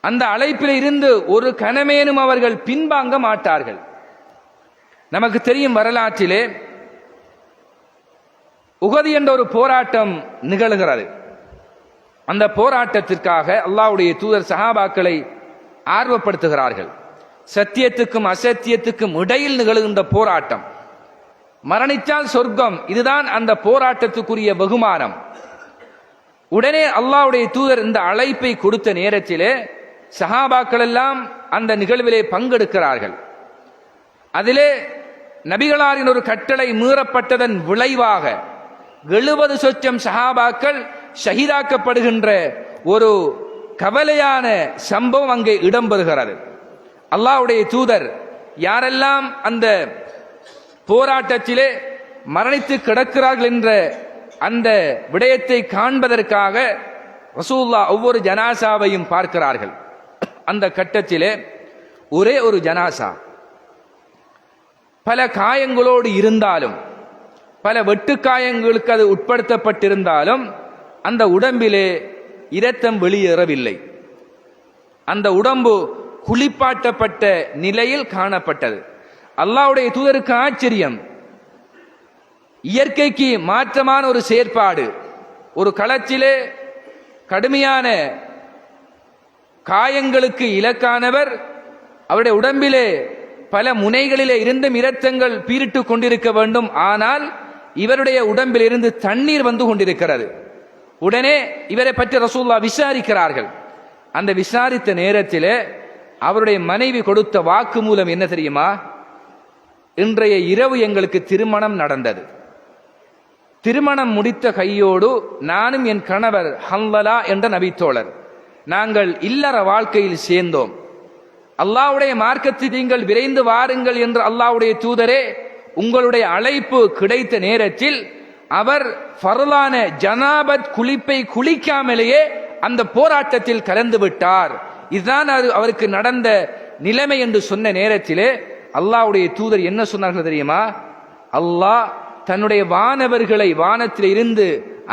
அந்த அழைப்பில் இருந்து ஒரு கணமேனும் அவர்கள் பின்வாங்க மாட்டார்கள். நமக்கு தெரியும், வரலாற்றிலே உஹது என்ற ஒரு போராட்டம் நிகழ்கிறது. அந்த போராட்டத்திற்காக அல்லாஹ்வுடைய தூதர் சஹாபாக்களை ஆர்வப்படுத்துகிறார்கள். சத்தியத்துக்கும் அசத்தியத்துக்கும் இடையில் நிகழ்கின்ற போராட்டம். மரணித்தால் சொர்க்கம், இதுதான் அந்த போராட்டத்துக்குரிய வெகுமானம். உடனே அல்லாஹ்வுடைய தூதர் இந்த அழைப்பை கொடுத்த நேரத்திலே சஹாபாக்கள் எல்லாம் அந்த நிகழ்விலே பங்கெடுக்கிறார்கள். அதிலே நபிகளாரின் ஒரு கட்டளை மீறப்பட்டதன் விளைவாக 70 சொச்சம் சஹாபாக்கள் ஷஹீதாக்கப்படுகின்ற ஒரு கவலையான சம்பவம் அங்கே இடம்பெறுகிறது. அல்லாஹ்வுடைய தூதர் யாரெல்லாம் அந்த போராட்டத்திலே மரணித்து கிடக்கிறார்கள் என்ற அந்த விடயத்தை காண்பதற்காக ரசூலுல்லாஹ் ஒவ்வொரு ஜனாசாவையும் பார்க்கிறார்கள். அந்த கட்டத்திலே ஒரே ஒரு ஜனாசா பல காயங்களோடு இருந்தாலும், பல வெட்டுக்காயங்களுக்கு அது உட்படுத்தப்பட்டிருந்தாலும் அந்த உடம்பிலே இரத்தம் வெளியேறவில்லை. அந்த உடம்பு குளிப்பாட்டப்பட்ட நிலையில் காணப்பட்டது. அல்லாஹ்வுடைய தூதருக்கு ஆச்சரியம். இயற்கைக்கு மாற்றமான ஒரு செயற்பாடு. ஒரு களத்திலே கடுமையான காயங்களுக்கு இலக்கானவர், அவருடைய உடம்பிலே பல முனைகளிலே இருந்து இரத்தங்கள் பீரிட்டு கொண்டிருக்க வேண்டும். ஆனால் இவருடைய உடம்பில் இருந்து தண்ணீர் வந்து கொண்டிருக்கிறது. உடனே இவரை பற்றி ரசூலுல்லாஹ் விசாரிக்கிறார்கள். அந்த விசாரித்த நேரத்திலே அவருடைய மனைவி கொடுத்த வாக்குமூலம் என்ன தெரியுமா? இன்றைய இரவு எங்களுக்கு திருமணம் நடந்தது. திருமணம் முடித்த கையோடு நானும் என் கணவர் ஹன்லலா என்ற நபித்தோழர் நாங்கள் இல்லற வாழ்க்கையில் சேர்ந்தோம். அல்லாஹ்வுடைய மார்க்கத்தில் நீங்கள் விரைந்து வாருங்கள் என்று அல்லாஹ்வுடைய தூதரே உங்களுடைய அழைப்பு கிடைத்த நேரத்தில் அவர் ஃபர்லான ஜனாபத் குளிப்பை குளிக்காமலேயே அந்த போராட்டத்தில் கலந்து விட்டார். இதுதான் அவருக்கு நடந்த நிலைமை என்று சொன்ன நேரத்திலே அல்லாஹ்வுடைய தூதர் என்ன சொன்னார்கள் தெரியுமா? அல்லாஹ் தன்னுடைய வானவர்களை வானத்தில் இருந்து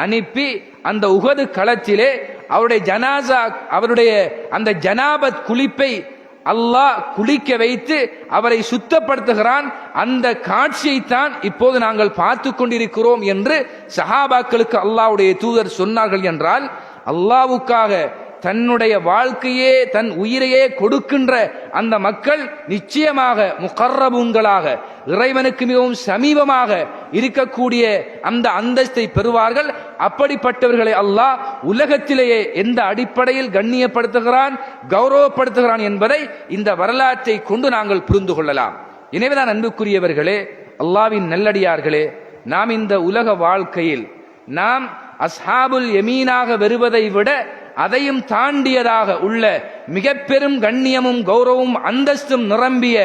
அனுப்பி அந்த உஹது களத்திலே அவருடைய ஜனாசா, அவருடைய அந்த ஜனாபத் குளிப்பை அல்லாஹ் குளிக்க வைத்து அவரை சுத்தப்படுத்துகிறான். அந்த காட்சியைத்தான் இப்போது நாங்கள் பார்த்து கொண்டிருக்கிறோம் என்று சஹாபாக்களுக்கு அல்லாஹ்வுடைய தூதர் சொன்னார்கள். என்றால் அல்லாஹ்வுக்காக தன்னுடைய வாழ்க்கையே தன் உயிரையே கொடுக்கின்ற அந்த மக்கள் நிச்சயமாக முகர்ரபூன்களாக இறைவனுக்கு மிகவும் சமீபமாக இருக்கக்கூடிய அந்த அந்தஸ்தை பெறுவார்கள். அப்படிப்பட்டவர்களை அல்லாஹ் உலகத்திலேயே எந்த அடிப்படையில் கண்ணியப்படுத்துகிறான், கௌரவப்படுத்துகிறான் என்பதை இந்த வரலாற்றை கொண்டு நாங்கள் புரிந்து கொள்ளலாம். எனவேதான் அன்புக்குரியவர்களே, அல்லாஹ்வின் நல்லடியார்களே, நாம் இந்த உலக வாழ்க்கையில் நாம் அஸ்ஹாபுல் யமீனாக வருவதை விட அதையும் தாண்டியதாக உள்ள மிக பெரும் கண்ணியமும் கௌரவமும் அந்தஸ்தும் நிரம்பிய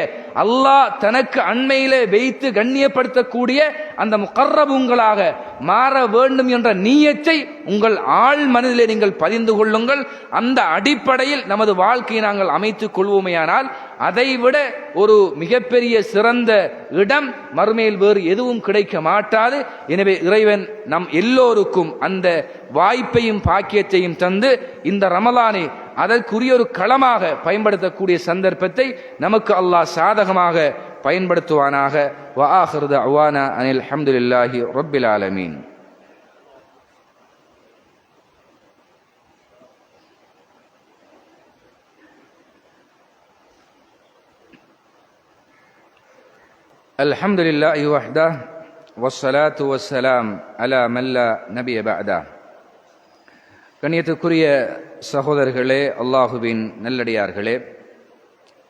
அல்லாஹ் தனக்கு அண்மையிலே வைத்து கண்ணியப்படுத்தக்கூடிய அந்த முகர்ரபூன்களாக மாற வேண்டும் என்ற நீயத்தை உங்கள் ஆழ் மனதிலே நீங்கள் பதிந்து கொள்ளுங்கள். அந்த அடிப்படையில் நமது வாழ்க்கையை நாங்கள் அமைத்துக் கொள்வோமேயானால் அதைவிட ஒரு மிகப்பெரிய சிறந்த இடம் மறுமையில் வேறு எதுவும் கிடைக்க மாட்டாது. எனவே இறைவன் நம் எல்லோருக்கும் அந்த வாய்ப்பையும் பாக்கியத்தையும் தந்து இந்த ரமலானை அதற்குரிய ஒரு களமாக பயன்படுத்தக்கூடிய சந்தர்ப்பத்தை நமக்கு அல்லாஹ் சாதகமாக பயன்படுத்துவானாக. வ ஆகிரு தஅவானா அனில் ஹம்துலில்லாஹி ரப்பில் ஆலமீன். அல்ஹம்துலில்லாஹி வஹ்தஹு வஸ்ஸலாத்து வஸ்ஸலாம் அலா மன் லா நபிய பஅதஹு. கண்ணியத்துக்குரிய சகோதரர்களே, அல்லாஹுவின் நல்லடியார்களே,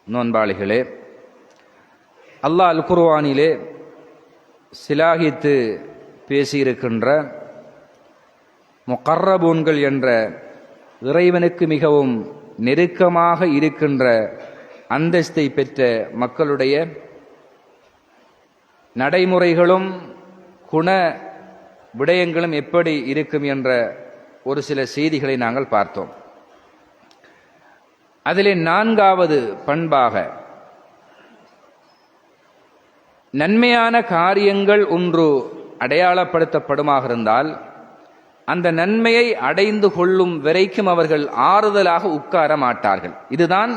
நோன்பாளிகளே, அல்லாஹ் அல் குர்ஆனிலே சிலாகித்து பேசியிருக்கின்ற முகர்ரபூன்கள் என்ற இறைவனுக்கு மிகவும் நெருக்கமாக இருக்கின்ற அந்தஸ்தை பெற்ற மக்களுடைய நடைமுறைகளும் குண விடயங்களும் எப்படி இருக்கும் என்ற ஒரு சில செய்திகளை நாங்கள் பார்த்தோம். அதிலே 4வது பண்பாக நன்மையான காரியங்கள் ஒன்று அடையாளப்படுத்தப்படுமாக இருந்தால் அந்த நன்மையை அடைந்து கொள்ளும் வரைக்கும் அவர்கள் ஆறுதலாக உட்கார மாட்டார்கள். இதுதான்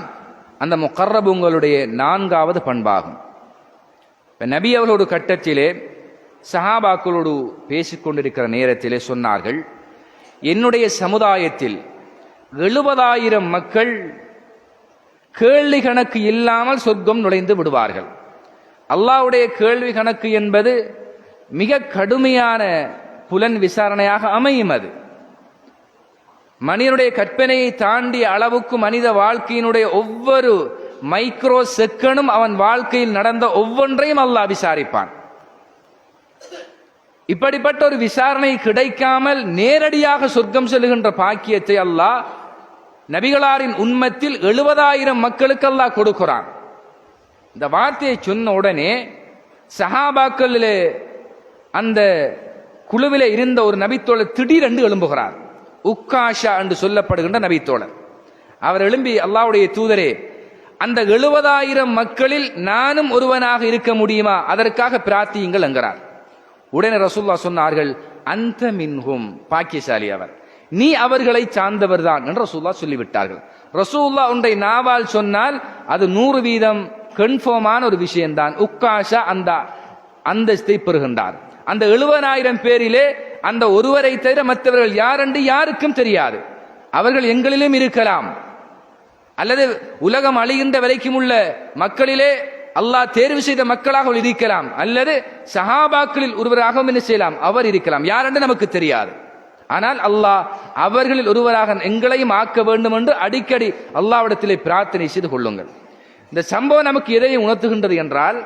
அந்த முகர்ரபூன்களுடைய 4வது பண்பாகும். நபி அவர்களோடு கட்டத்திலே சஹாபாக்களோடு பேசிக்கொண்டிருக்கிற நேரத்திலே சொன்னார்கள், என்னுடைய சமுதாயத்தில் 70,000 மக்கள் கேள்வி கணக்கு இல்லாமல் சொர்க்கம் நுழைந்து விடுவார்கள். அல்லாஹ்வுடைய கேள்வி கணக்கு என்பது மிக கடுமையான புலன் விசாரணையாக அமையும். அது மனிதனுடைய கற்பனையை தாண்டிய அளவுக்கு மனித வாழ்க்கையினுடைய ஒவ்வொரு மைக்ரோ செகண்டும் அவன் வாழ்க்கையில் நடந்த ஒவ்வொன்றையும் அல்லாஹ் விசாரிப்பான். இப்படிப்பட்ட ஒரு விசாரணை கிடைக்காமல் நேரடியாக சொர்க்கம் செல்லுகின்ற பாக்கியத்தை அல்லாஹ் நபிகளாரின் உம்மத்தில் 70,000 மக்களுக்கு அல்லாஹ் கொடுக்கிறான். இந்த வார்த்தையை சொன்ன உடனே சஹாபாக்களிலே அந்த குழுவிலே இருந்த ஒரு நபித்தோழர் திடீரென்று எழும்புகிறார். உக்காஷா என்று சொல்லப்படுகின்ற நபித்தோழர். அவர் எழும்பி, அல்லாஹ்வுடைய தூதரே, அந்த 70,000 மக்களில் நானும் ஒருவனாக இருக்க முடியுமா, அதற்காக பிரார்த்தியுங்கள் என்கிறார். உடனே ரசூலுல்லாஹ் சொன்னார்கள், அந்த மின்ஹும், பாக்கியசாலி அவர், நீ அவர்களை சார்ந்தவர் தான் என்று ரசூலுல்லாஹ் சொல்லிவிட்டார்கள். ரசூலுல்லாஹ் ஒன்றை நாவால் சொன்னால் அது 100% கன்ஃபார்மான ஒரு விஷயம்தான். உக்காஷா அந்த அந்தஸ்தை பெறுகின்றார். அந்த 70,000 பேரிலே அந்த ஒருவரை தவிர மற்றவர்கள் யார் என்று யாருக்கும் தெரியாது. அவர்கள் எங்களிலும் இருக்கலாம், அல்லது உலகம் அழிகின்ற வரைக்கும் உள்ள மக்களிலே அல்லாஹ் தேர்வு செய்த மக்களாக இருக்கலாம், அல்லது சஹாபாக்களில் ஒருவராகவும் என்ன செய்யலாம், அவர் இருக்கலாம், யார் என்று நமக்கு தெரியாது. ஆனால் அல்லாஹ் அவர்களில் ஒருவராக எங்களையும் ஆக்க வேண்டும் என்று அடிக்கடி அல்லாஹ்விடத்திலே பிரார்த்தனை செய்து கொள்ளுங்கள். இந்த சம்பவம் நமக்கு எதை உணர்த்துகின்றது என்றால்,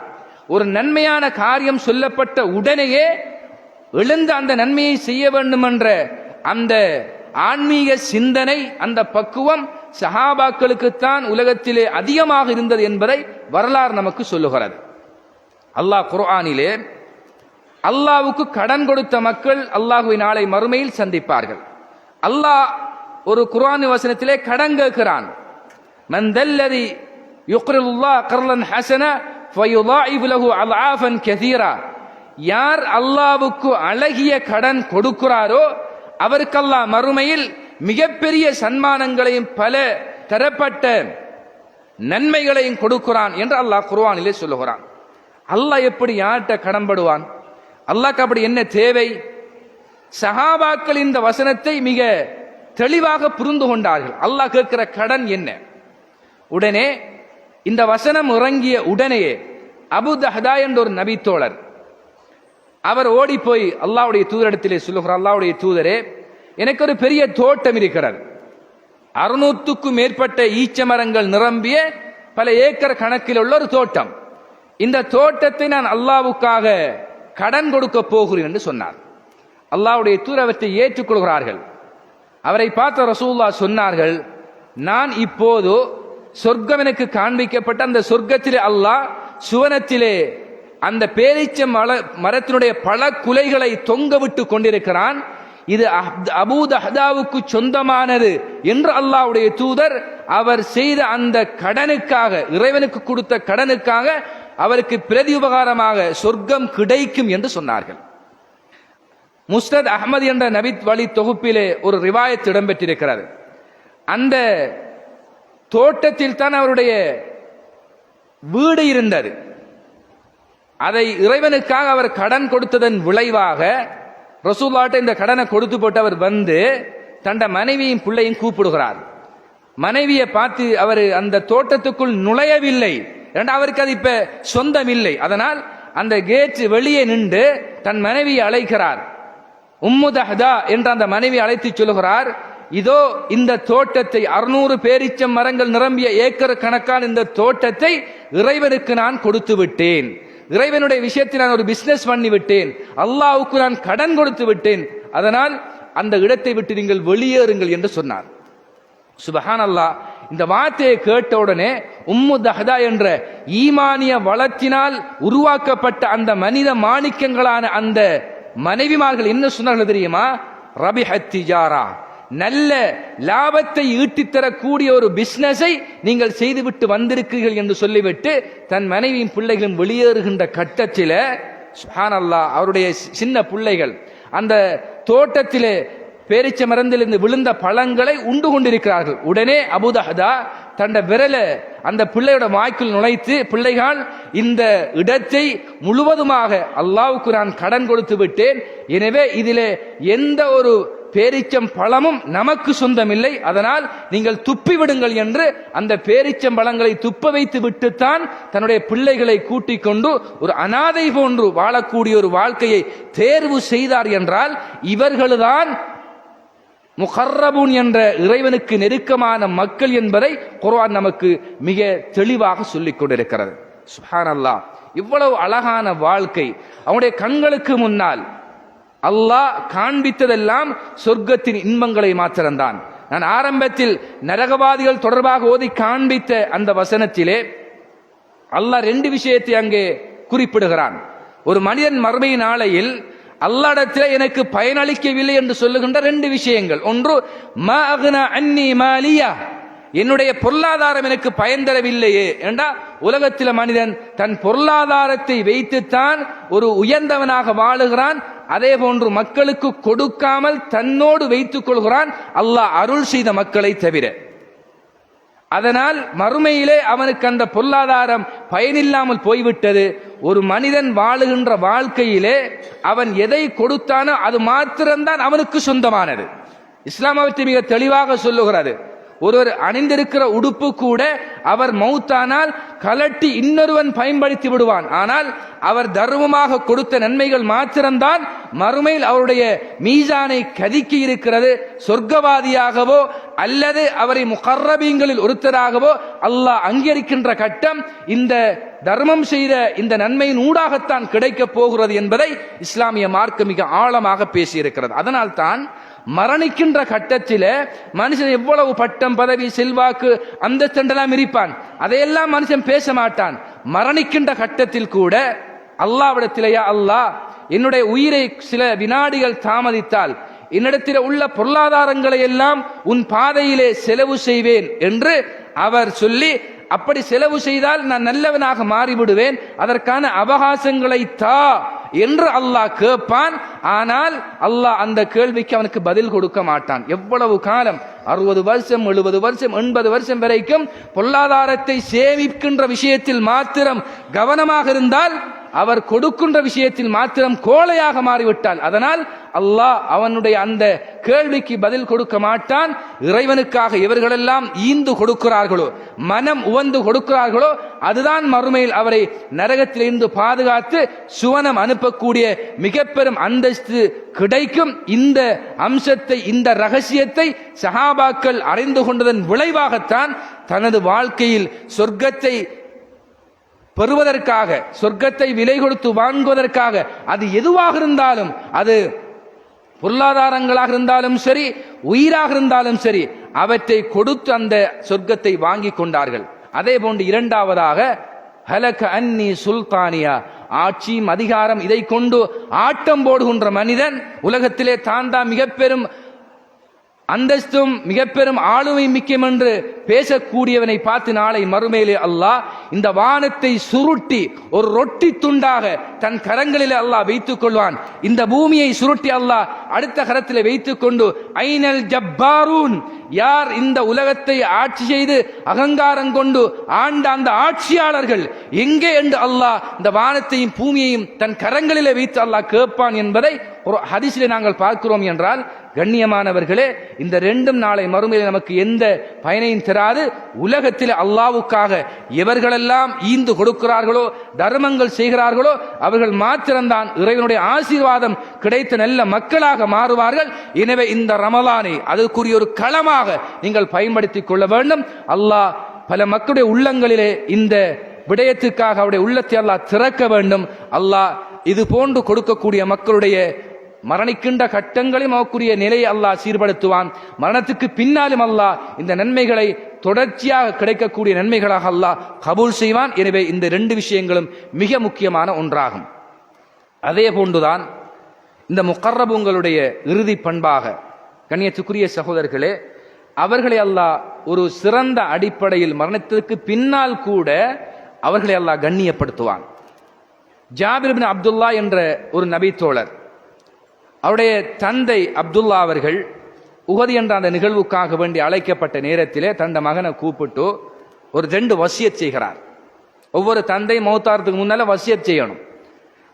ஒரு நன்மையான காரியம் சொல்லப்பட்ட உடனேயே எழுந்து அந்த நன்மையை செய்ய வேண்டும் என்ற அந்த ஆன்மீக சிந்தனை, அந்த பக்குவம் சஹாபாக்களுக்குத்தான் உலகத்திலே அதிகமாக இருந்தது என்பதை வரலாறு நமக்கு சொல்லுகிறது. அல்லாஹ் குர்ஆனிலே அல்லாஹ்வுக்கு கடன் கொடுத்த மக்கள் அல்லாஹ்வை நாளை மறுமையில் சந்திப்பார்கள். அல்லாஹ் ஒரு குர்ஆன் வசனத்திலே கடன் கேட்கிறான். மன் தல்லதி யுக்ரிதுல்லாஹ் கர்லன் ஹஸனா ஃபயுதாஇஃபு லஹு அல்ஆஃபன் கஸீரா, யார் அல்லாஹ்வுக்கு அழகிய கடன் கொடுக்கிறாரோ அவருக்கு அல்லாஹ் மறுமையில் மிகப்பெரிய சன்மானங்களையும் பல தரப்பட்ட நன்மைகளையும் கொடுக்கிறான் என்று அல்லாஹ் குர்ஆனிலே சொல்லுகிறான். அல்லாஹ் எப்படி யார்கிட்ட கடன்படுவான்? அல்லாஹ்க்கு அப்படி என்ன தேவை? சஹாபாக்கள் இந்த வசனத்தை மிக தெளிவாக புரிந்து கொண்டார்கள். அல்லாஹ் கேட்கிற கடன் என்ன? உடனே இந்த வசனம் இறங்கிய உடனேயே அபூ தஹ்தா என்ற ஒரு நபி தோழர், அவர் ஓடி போய் அல்லாஹ்வுடைய தூதரிடத்திலே சொல்லுகிறார், அல்லாஹ்வுடைய தூதரே, எனக்கு ஒரு பெரிய தோட்டம் இருக்கிறது. 600க்கும் மேற்பட்ட ஈச்ச மரங்கள் நிரம்பிய பல ஏக்கர் கணக்கில் உள்ள ஒரு தோட்டம். இந்த தோட்டத்தை நான் அல்லாஹ்வுக்காக கடன் கொடுக்க போகிறேன் என்று சொன்னார். அல்லாஹ்வுடைய தூதர் அவற்றை ஏற்றுக்கொள்கிறார்கள். அவரை பார்த்த ரசூலுல்லாஹ் சொன்னார்கள், நான் இப்போது சொர்க்கம் எனக்கு காண்பிக்கப்பட்ட அந்த சொர்க்கத்திலே அல்லாஹ் சுவனத்திலே அந்த பேரீச்ச மரத்தினுடைய பல குலைகளை தொங்க விட்டு கொண்டிருக்கிறான். இது அபூ தஹ்தாவுக்கு சொந்தமானது என்று அல்லாஹ்வுடைய தூதர் அவர் செய்த அந்த கடனுக்காக, இறைவனுக்கு கொடுத்த கடனுக்காக அவருக்கு பிரதி உபகாரமாக சொர்க்கம் கிடைக்கும் என்று சொன்னார்கள். முஸ்னத் அஹ்மத் என்ற நபி வழி தொகுப்பிலே ஒரு ரிவாயத் இடம்பெற்றிருக்கிறது. அந்த தோட்டத்தில் தான் அவருடைய வீடு இருந்தது. அதை இறைவனுக்காக அவர் கடன் கொடுத்ததன் விளைவாக ரசூலுல்லாஹ்ட்ட இந்த கடனை கொடுத்து போட்டு அவர் வந்து தண்ட மனைவியும் பிள்ளையும் கூப்பிடுகிறார். மனைவியை பார்த்து அவர் அந்த தோட்டத்துக்குள் நுழையவில்லை, அவருக்கு அது இப்ப சொந்தம் இல்லை. அதனால் அந்த கேட் வெளியே நின்று தன் மனைவியை அழைக்கிறார். உம்மு தஹ்தா என்ற அந்த மனைவி அழைத்து சொல்லுகிறார், இதோ இந்த தோட்டத்தை 600 பேரீச்சம் மரங்கள் நிரம்பிய ஏக்கர் கணக்கான இந்த தோட்டத்தை இறைவனுக்கு நான் கொடுத்து விட்டேன். இறைவனுடைய விஷயத்தில் நான் ஒரு பிசினஸ் பண்ணி விட்டேன். அல்லாஹ்வுக்கு நான் கடன் கொடுத்து விட்டேன். அதனால் அந்த இடத்தை விட்டு நீங்கள் வெளியேறுங்கள் என்று சொன்னார். சுப்ஹானல்லாஹ். இந்த வார்த்தையை கேட்டவுடனே உம்மு தஹ்தா என்ற ஈமானிய வளத்தினால் உருவாக்கப்பட்ட அந்த மனித மாணிக்கங்களான அந்த மனைவிமார்கள் என்ன சொன்னார்கள் தெரியுமா? ரபிஹத் திஜாரா, நல்ல லாபத்தை ஈட்டித்தரக்கூடிய ஒரு பிசினஸை நீங்கள் செய்துவிட்டு வந்திருக்கிறீர்கள் என்று சொல்லிவிட்டு தன் மனைவியும் பிள்ளைகளும் வெளியேறுகின்ற கட்டத்தில் சுப்ஹானல்லாஹ், அவருடைய சின்ன பிள்ளைகள் அந்த தோட்டத்திலே பேரிச்ச மரத்திலிருந்து விழுந்த பழங்களை உண்டு கொண்டிருக்கிறார்கள். உடனே அபூ தஹ்தா தண்ட விரல அந்த பிள்ளையோட வாய்க்குள் நுழைத்து, பிள்ளைகள், இந்த இடத்தை முழுவதுமாக அல்லாஹ்வுக்கு நான் கடன் கொடுத்து விட்டேன். எனவே இதிலே எந்த ஒரு பேரிச்சம் பழமும் நமக்கு சொந்தமில்லை. அதனால் நீங்கள் துப்பி விடுங்கள் என்று அந்த பேரிச்சம் பழங்களை துப்ப வைத்து விட்டுத்தான் தன்னுடைய பிள்ளைகளை கூட்டிக் கொண்டு ஒரு அனாதை போன்று வாழக்கூடிய ஒரு வாழ்க்கையை தேர்வு செய்தார் என்றால் இவர்கள்தான் முகர்ரபூன் என்ற இறைவனுக்கு நெருக்கமான மக்கள் என்பதை குர்ஆன் நமக்கு மிக தெளிவாக சொல்லிக் கொண்டிருக்கிறது. சுப்ஹானல்லாஹ். இவ்வளவு அழகான வாழ்க்கை அவனுடைய கண்களுக்கு முன்னால் அல்லாஹ் காண்பித்ததெல்லாம் சொர்க்கத்தின் இன்பங்களை மாத்திரம்தான். நான் ஆரம்பத்தில் நரகவாதிகள் தொடர்பாக ஓதி காண்பித்த அந்த வசனத்திலே அல்லாஹ் 2 விஷயத்தை அங்கே குறிப்பிடுகிறான். ஒரு மனிதன் மறுமை நாளையில் அல்லாஹ்விடத்தில் எனக்கு பயனளிக்கவில்லை என்று சொல்லுகின்ற 2 விஷயங்கள். ஒன்று, மா அக்னா அன்னி மாலியா, என்னுடைய பொருளாதாரம் எனக்கு பயன் தரவில்லையே என்றா, உலகத்தில் மனிதன் தன் பொருளாதாரத்தை வைத்துத்தான் ஒரு உயர்ந்தவனாக வாழுகிறான். அதே போன்று மக்களுக்கு கொடுக்காமல் தன்னோடு வைத்துக் கொள்கிறான், அல்லாஹ் அருள் செய்த மக்களை தவிர. அதனால் மறுமையிலே அவனுக்கு அந்த பொருளாதாரம் பயனில்லாமல் போய்விட்டது. ஒரு மனிதன் வாழுகின்ற வாழ்க்கையிலே அவன் எதை கொடுத்தானோ அது மாத்திரம்தான் அவனுக்கு சொந்தமானது. இஸ்லாம் அவற்றை மிக தெளிவாக சொல்லுகிறது. ஒருவர் அணிந்திருக்கிற உடுப்பு கூட அவர் மௌத்தானால் கலட்டி இன்னொருவன் பயன்படுத்தி விடுவான். ஆனால் அவர் தர்மமாக கொடுத்த நன்மைகள் மாத்திரம்தான் மறுமையில் அவருடைய மீசானை கதிக்கி இருக்கிறது. சொர்க்கவாதியாகவோ அல்லது அவரை முகர்ரபீன்களில் ஒருத்தராகவோ அல்லாஹ் அங்கீகரிக்கின்ற கட்டம் இந்த தர்மம் செய்த இந்த நன்மையின் ஊடாகத்தான் கிடைக்கப் போகிறது என்பதை இஸ்லாமிய மார்க்கம் மிக ஆழமாக பேசியிருக்கிறது. அதனால் தான் மரணிக்கின்ற கட்டத்தில் மனுஷன் எவ்வளவு பட்டம் பதவி செல்வாக்கு அந்தஸ்தெல்லாம் இருப்பான், அதையெல்லாம் மனுஷன் பேச மாட்டான். மரணிக்கின்ற கட்டத்தில் கூட அல்லாஹ்விடத்திலேயா அல்லாஹ் என்னுடைய உயிரை சில வினாடிகள் தாமதித்தால் என்னிடத்தில் உள்ள பொருளாதாரங்களை எல்லாம் உன் பாதையிலே செலவு செய்வேன் என்று அவர் சொல்லி, அப்படி செலவு செய்தால் நான் நல்லவனாக மாறிவிடுவேன், அதற்கான அவகாசங்களை தா என்று அல்லாஹ் கேட்பான். ஆனால் அல்லாஹ் அந்த கேள்விக்கு அவனுக்கு பதில் கொடுக்க மாட்டான். எவ்வளவு காலம், 60 வருஷம் 70 வருஷம் 80 வருஷம் வரைக்கும் பொருளாதாரத்தை சேமிக்கின்ற விஷயத்தில் மாத்திரம் கவனமாக இருந்தால், அவர் கொடுக்கின்ற விஷயத்தில் மாத்திரம் கோழையாக மாறிவிட்டால், அதனால் அல்லாஹ் அவனுடைய அந்த கேள்விக்கு பதில் கொடுக்க மாட்டான். இறைவனுக்காக இவர்களெல்லாம் ஈந்து கொடுக்கிறார்களோ, மனம் உவந்து கொடுக்கிறார்களோ, அதுதான் மறுமையில் அவரை நரகத்திலிருந்து பாதுகாத்து சுவனம் அனுப்பக்கூடிய மிக பெரும் அந்தஸ்து கிடைக்கும். இந்த அம்சத்தை, இந்த ரகசியத்தை சஹாபாக்கள் அறிந்து கொண்டதன் விளைவாகத்தான் தனது வாழ்க்கையில் சொர்க்கத்தை பெறுவதற்காக, சொர்க்கத்தை விலை கொடுத்து வாங்குவதற்காக, அது எதுவாக இருந்தாலும், அது பொருளாதாரங்களாக இருந்தாலும் சரி, உயிராக இருந்தாலும் சரி, அவற்றை கொடுத்து அந்த சொர்க்கத்தை வாங்கி கொண்டார்கள். அதே போன்று இரண்டாவதாக ஹலக அன்னி சுல்தானியா, ஆட்சியும் அதிகாரம் இதை கொண்டு ஆட்டம் போடுகின்ற மனிதன், உலகத்திலே தான் தான் மிக பெரும் அந்தஸ்தும் மிக பெரும் ஆளுமை மிக்கம் என்று பேசக்கூடியவனை பார்த்து நாளை மறுமையிலே அல்லாஹ் இந்த வானத்தை சுருட்டி ஒரு ரொட்டி துண்டாக தன் கரங்களிலே அல்லாஹ் வைத்துக் கொள்வான். இந்த பூமியை சுருட்டி அல்லாஹ் அடுத்த கரத்தில் வைத்துக் கொண்டு, ஐனல் ஜப்பாரூன், யார் இந்த உலகத்தை ஆட்சி செய்து அகங்காரம் கொண்டு ஆண்ட அந்த ஆட்சியாளர்கள் எங்கே என்று அல்லாஹ் இந்த வானத்தையும் பூமியையும் தன் கரங்களிலே வைத்து அல்லாஹ் கேட்பான் என்பதை ஒரு ஹதீஸிலே நாங்கள் பார்க்கிறோம். என்றால் கண்ணியமானவர்களே, இந்த ரெண்டும் நாளை மறுமையில் நமக்கு எந்த பயனையும் தராது. உலகத்தில் அல்லாஹ்வுக்காக எவர்களெல்லாம் ஈந்து கொடுக்கிறார்களோ, தர்மங்கள் செய்கிறார்களோ, அவர்கள் மாத்திரம்தான் இறைவனுடைய ஆசீர்வாதம் கிடைத்த நல்ல மக்களாக மாறுவார்கள். எனவே இந்த ரமலானை அதற்குரிய ஒரு களமாக நீங்கள் பயன்படுத்திக் கொள்ள வேண்டும். அல்லாஹ் பல மக்களுடைய உள்ளங்களிலே இந்த விடயத்துக்காக அவருடைய உள்ளத்தை அல்லாஹ் திறக்க வேண்டும். அல்லாஹ் இது போன்று கொடுக்கக்கூடிய மக்களுடைய மரணிக்கின்ற கட்டங்களையும் அவக்குரிய நிலையை அல்லாஹ் சீர்படுத்துவான். மரணத்துக்கு பின்னாலும் அல்லாஹ் இந்த நன்மைகளை தொடர்ச்சியாக கிடைக்கக்கூடிய நன்மைகளாக அல்லாஹ் கபூல் செய்வான். எனவே இந்த 2 விஷயங்களும் மிக முக்கியமான ஒன்றாகும். அதே போன்றுதான் இந்த முகர்ரபுங்களுடைய இறுதி பண்பாக, கண்ணியத்துக்குரிய சகோதரர்களே, அவர்களை அல்லாஹ் ஒரு சிறந்த அடிப்படையில் மரணத்திற்கு பின்னால் கூட அவர்களை அல்லாஹ் கண்ணியப்படுத்துவான். ஜாபிர் பின் அப்துல்லா என்ற ஒரு நபி தோழர், அவருடைய தந்தை அப்துல்லா அவர்கள் உஹது என்ற அந்த நிகழ்வுக்காக வேண்டி அழைக்கப்பட்ட நேரத்திலே தந்த மகனை கூப்பிட்டு ஒரு 2 வசியத் செய்கிறார். ஒவ்வொரு தந்தை மௌத்தாரத்துக்கு முன்னால வசியத் செய்யணும்.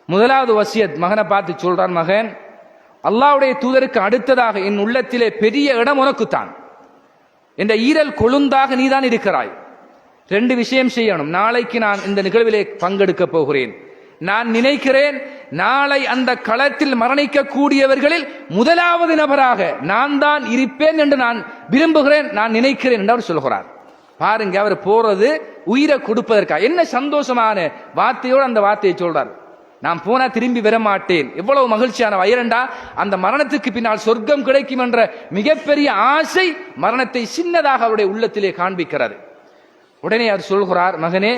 முதலாவது வசியத் மகனை பார்த்து சொல்றான், மகன், அல்லாஹ்வுடைய தூதருக்கு அடுத்ததாக என் உள்ளத்திலே பெரிய இடம் உனக்குத்தான், என்ற ஈரல் கொழுந்தாக நீதான் இருக்கிறாய். 2 விஷயம் செய்யணும். நாளைக்கு நான் இந்த நிகழ்விலே பங்கெடுக்க போகிறேன். நான் நினைக்கிறேன் நாளை அந்த களத்தில் மரணிக்க கூடியவர்களில் முதலாவது நபராக நான் தான் இருப்பேன் என்று நான் விரும்புகிறேன், நான் நினைக்கிறேன் என்று அவர் சொல்கிறார். பாருங்க, அவர் போறது உயிரை கொடுப்பதற்காக. என்ன சந்தோஷமான வார்த்தையோடு அந்த வார்த்தையை சொல்றார். நான் போனா திரும்பி வர மாட்டேன். எவ்வளவு மகிழ்ச்சியான வயரண்டா, அந்த மரணத்துக்கு பின்னால் சொர்க்கம் கிடைக்கும் என்ற மிகப்பெரிய ஆசை மரணத்தை சின்னதாக அவருடைய உள்ளத்திலே காண்பிக்கிறது. உடனே அவர் சொல்கிறார், மகனே,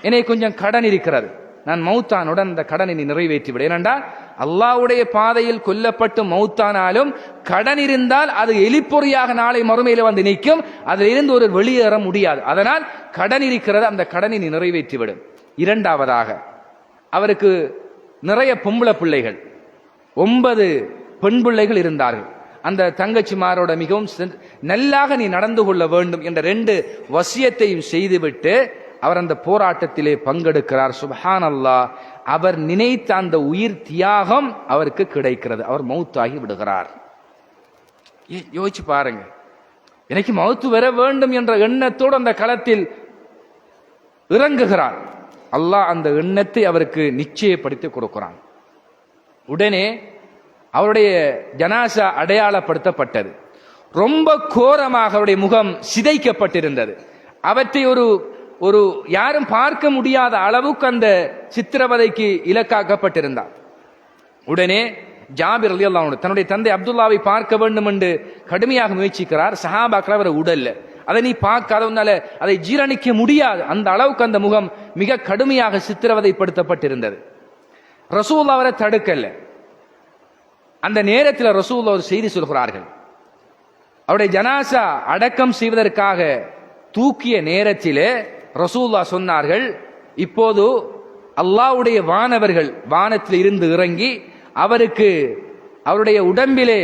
என்னை கொஞ்சம் கடன் இருக்கிறது, நான் மௌத்தானுடன் அந்த கடனை நீ நிறைவேற்றி விட. ஏனென்றா அல்லாஹ்வுடைய பாதையில் கொல்லப்பட்டு மௌத்தானாலும் கடன் இருந்தால் அது எலிப்பொறியாக நாளை மறுமையில வந்து நிற்கும், அதில் இருந்து ஒரு வெளியேற முடியாது. அதனால் கடன் இருக்கிறது, அந்த கடனை நீ நிறைவேற்றி விடும். இரண்டாவதாக, அவருக்கு நிறைய பொம்பளை பிள்ளைகள், 9 பெண் பிள்ளைகள் இருந்தார்கள். அந்த தங்கச்சிமாரோட மிகவும் நல்லாக நீ நடந்து கொள்ள வேண்டும் என்ற 2 வசியத்தையும் செய்துவிட்டு அவர் அந்த போராட்டத்திலே பங்கெடுக்கிறார். சுப்ஹானல்லாஹ், அவர் நினைத்த அந்த உயிர் தியாகம் அவருக்கு கிடைக்கிறது. அவர் மௌத்தாகி விடுகிறார். யோசிச்சு பாருங்க, எனக்கு மௌத்து வர வேண்டும் என்ற எண்ணத்தோடு அந்த களத்தில் இறங்குகிறார். அல்லாஹ் அந்த எண்ணத்தை அவருக்கு நிச்சயப்படுத்தி கொடுக்கிறான். உடனே அவருடைய ஜனாசா அடையாளப்படுத்தப்பட்டது. ரொம்ப கோரமாக அவருடைய முகம் சிதைக்கப்பட்டிருந்தது. அவற்றை ஒரு யாரும் பார்க்க முடியாத அளவுக்கு அந்த சித்திரவதைக்கு இலக்காக்கப்பட்டிருந்தார். உடனே ஜாபிர் ரலியல்லாஹு அன்ஹு தன்னுடைய தந்தை அப்துல்லாவை பார்க்க வேண்டும் என்று கடுமையாக முயற்சிக்கிறார். சஹாபாக்கள் அவரை உடல்ல, அதை நீ பார்க்காதவனால அதை ஜீரணிக்க முடியாது, அந்த அளவுக்கு அந்த முகம் மிக கடுமையாக சித்திரவதைப்படுத்தப்பட்டிருந்தது. ரசூலுல்லாஹ் அவரை தடுக்கல. அந்த நேரத்தில் ரசூலுல்லாஹ் ஒரு செய்தி சொல்கிறார்கள். அவருடைய ஜனாசா அடக்கம் செய்வதற்காக தூக்கிய நேரத்திலே ரசூலுல்லாஹ் சொன்னார்கள், இப்போது அல்லாஹ்வுடைய வானவர்கள் வானத்தில் இருந்து இறங்கி அவருக்கு அவருடைய உடம்பிலே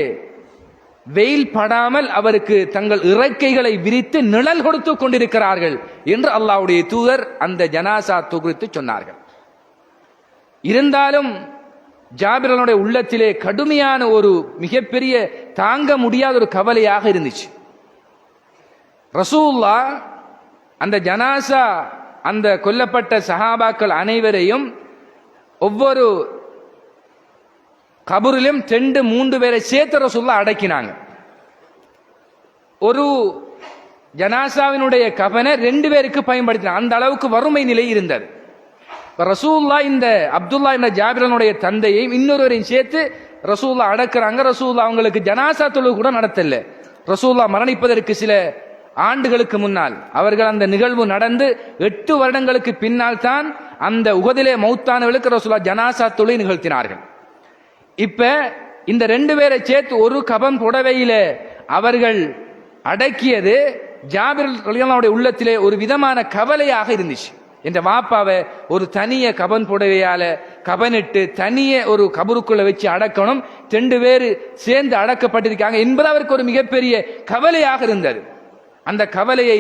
வெயில் படாமல் அவருக்கு தங்கள் இறக்கைகளை விரித்து நிழல் கொடுத்து கொண்டிருக்கிறார்கள் என்று அல்லாஹ்வுடைய தூதர் அந்த ஜனாசா குறித்து சொன்னார்கள். இருந்தாலும் ஜாபிரனுடைய உள்ளத்திலே கடுமையான ஒரு மிகப்பெரிய தாங்க முடியாத ஒரு கவலையாக இருந்துச்சு. ரசூலுல்லாஹ் அந்த ஜனாசா அந்த கொல்லப்பட்ட சஹாபாக்கள் அனைவரையும் ஒவ்வொரு கபரிலும் 2-3 பேரை சேர்த்து ரசூலுல்லாஹ் அடக்கினாங்க. ஒரு ஜனாசாவினுடைய கபனை 2 பேருக்கு பயன்படுத்தினாங்க. அந்த அளவுக்கு வறுமை நிலை இருந்தது. ரசூலுல்லாஹ் இந்த அப்துல்லா என்ற ஜாபிரனுடைய தந்தையையும் இன்னொருவரையும் சேர்த்து ரசூலுல்லாஹ் அடக்குறாங்க. ரசூலுல்லாஹ் அவங்களுக்கு ஜனாசா தொழுகை கூட நடத்தல. ரசூலுல்லாஹ் மரணிப்பதற்கு சில ஆண்டுகளுக்கு முன்னால் அவர்கள் அந்த நிகழ்வு நடந்து 8 வருடங்களுக்கு பின்னால் தான் அந்த உஹதிலே மௌத்தானவர்களுக்கு ரசூலுல்லாஹ் ஜனாசா தொழுகை நிகழ்த்தினார்கள். இப்ப இந்த 2 பேரை சேர்த்து ஒரு கபன் புடவையில அவர்கள் அடக்கியது ஜாபிர் ரலியல்லாஹு அன்ஹுடைய உள்ளத்திலே ஒரு விதமான கவலையாக இருந்துச்சு. என்ற வாப்பாவை ஒரு தனிய கபன் புடவையால கபனிட்டு தனிய ஒரு கபருக்குள்ள வச்சு அடக்கணும், 2 பேர் சேர்ந்து அடக்கப்பட்டிருக்காங்க என்பது அவருக்கு ஒரு மிகப்பெரிய கவலையாக இருந்தது. அந்த கவலையை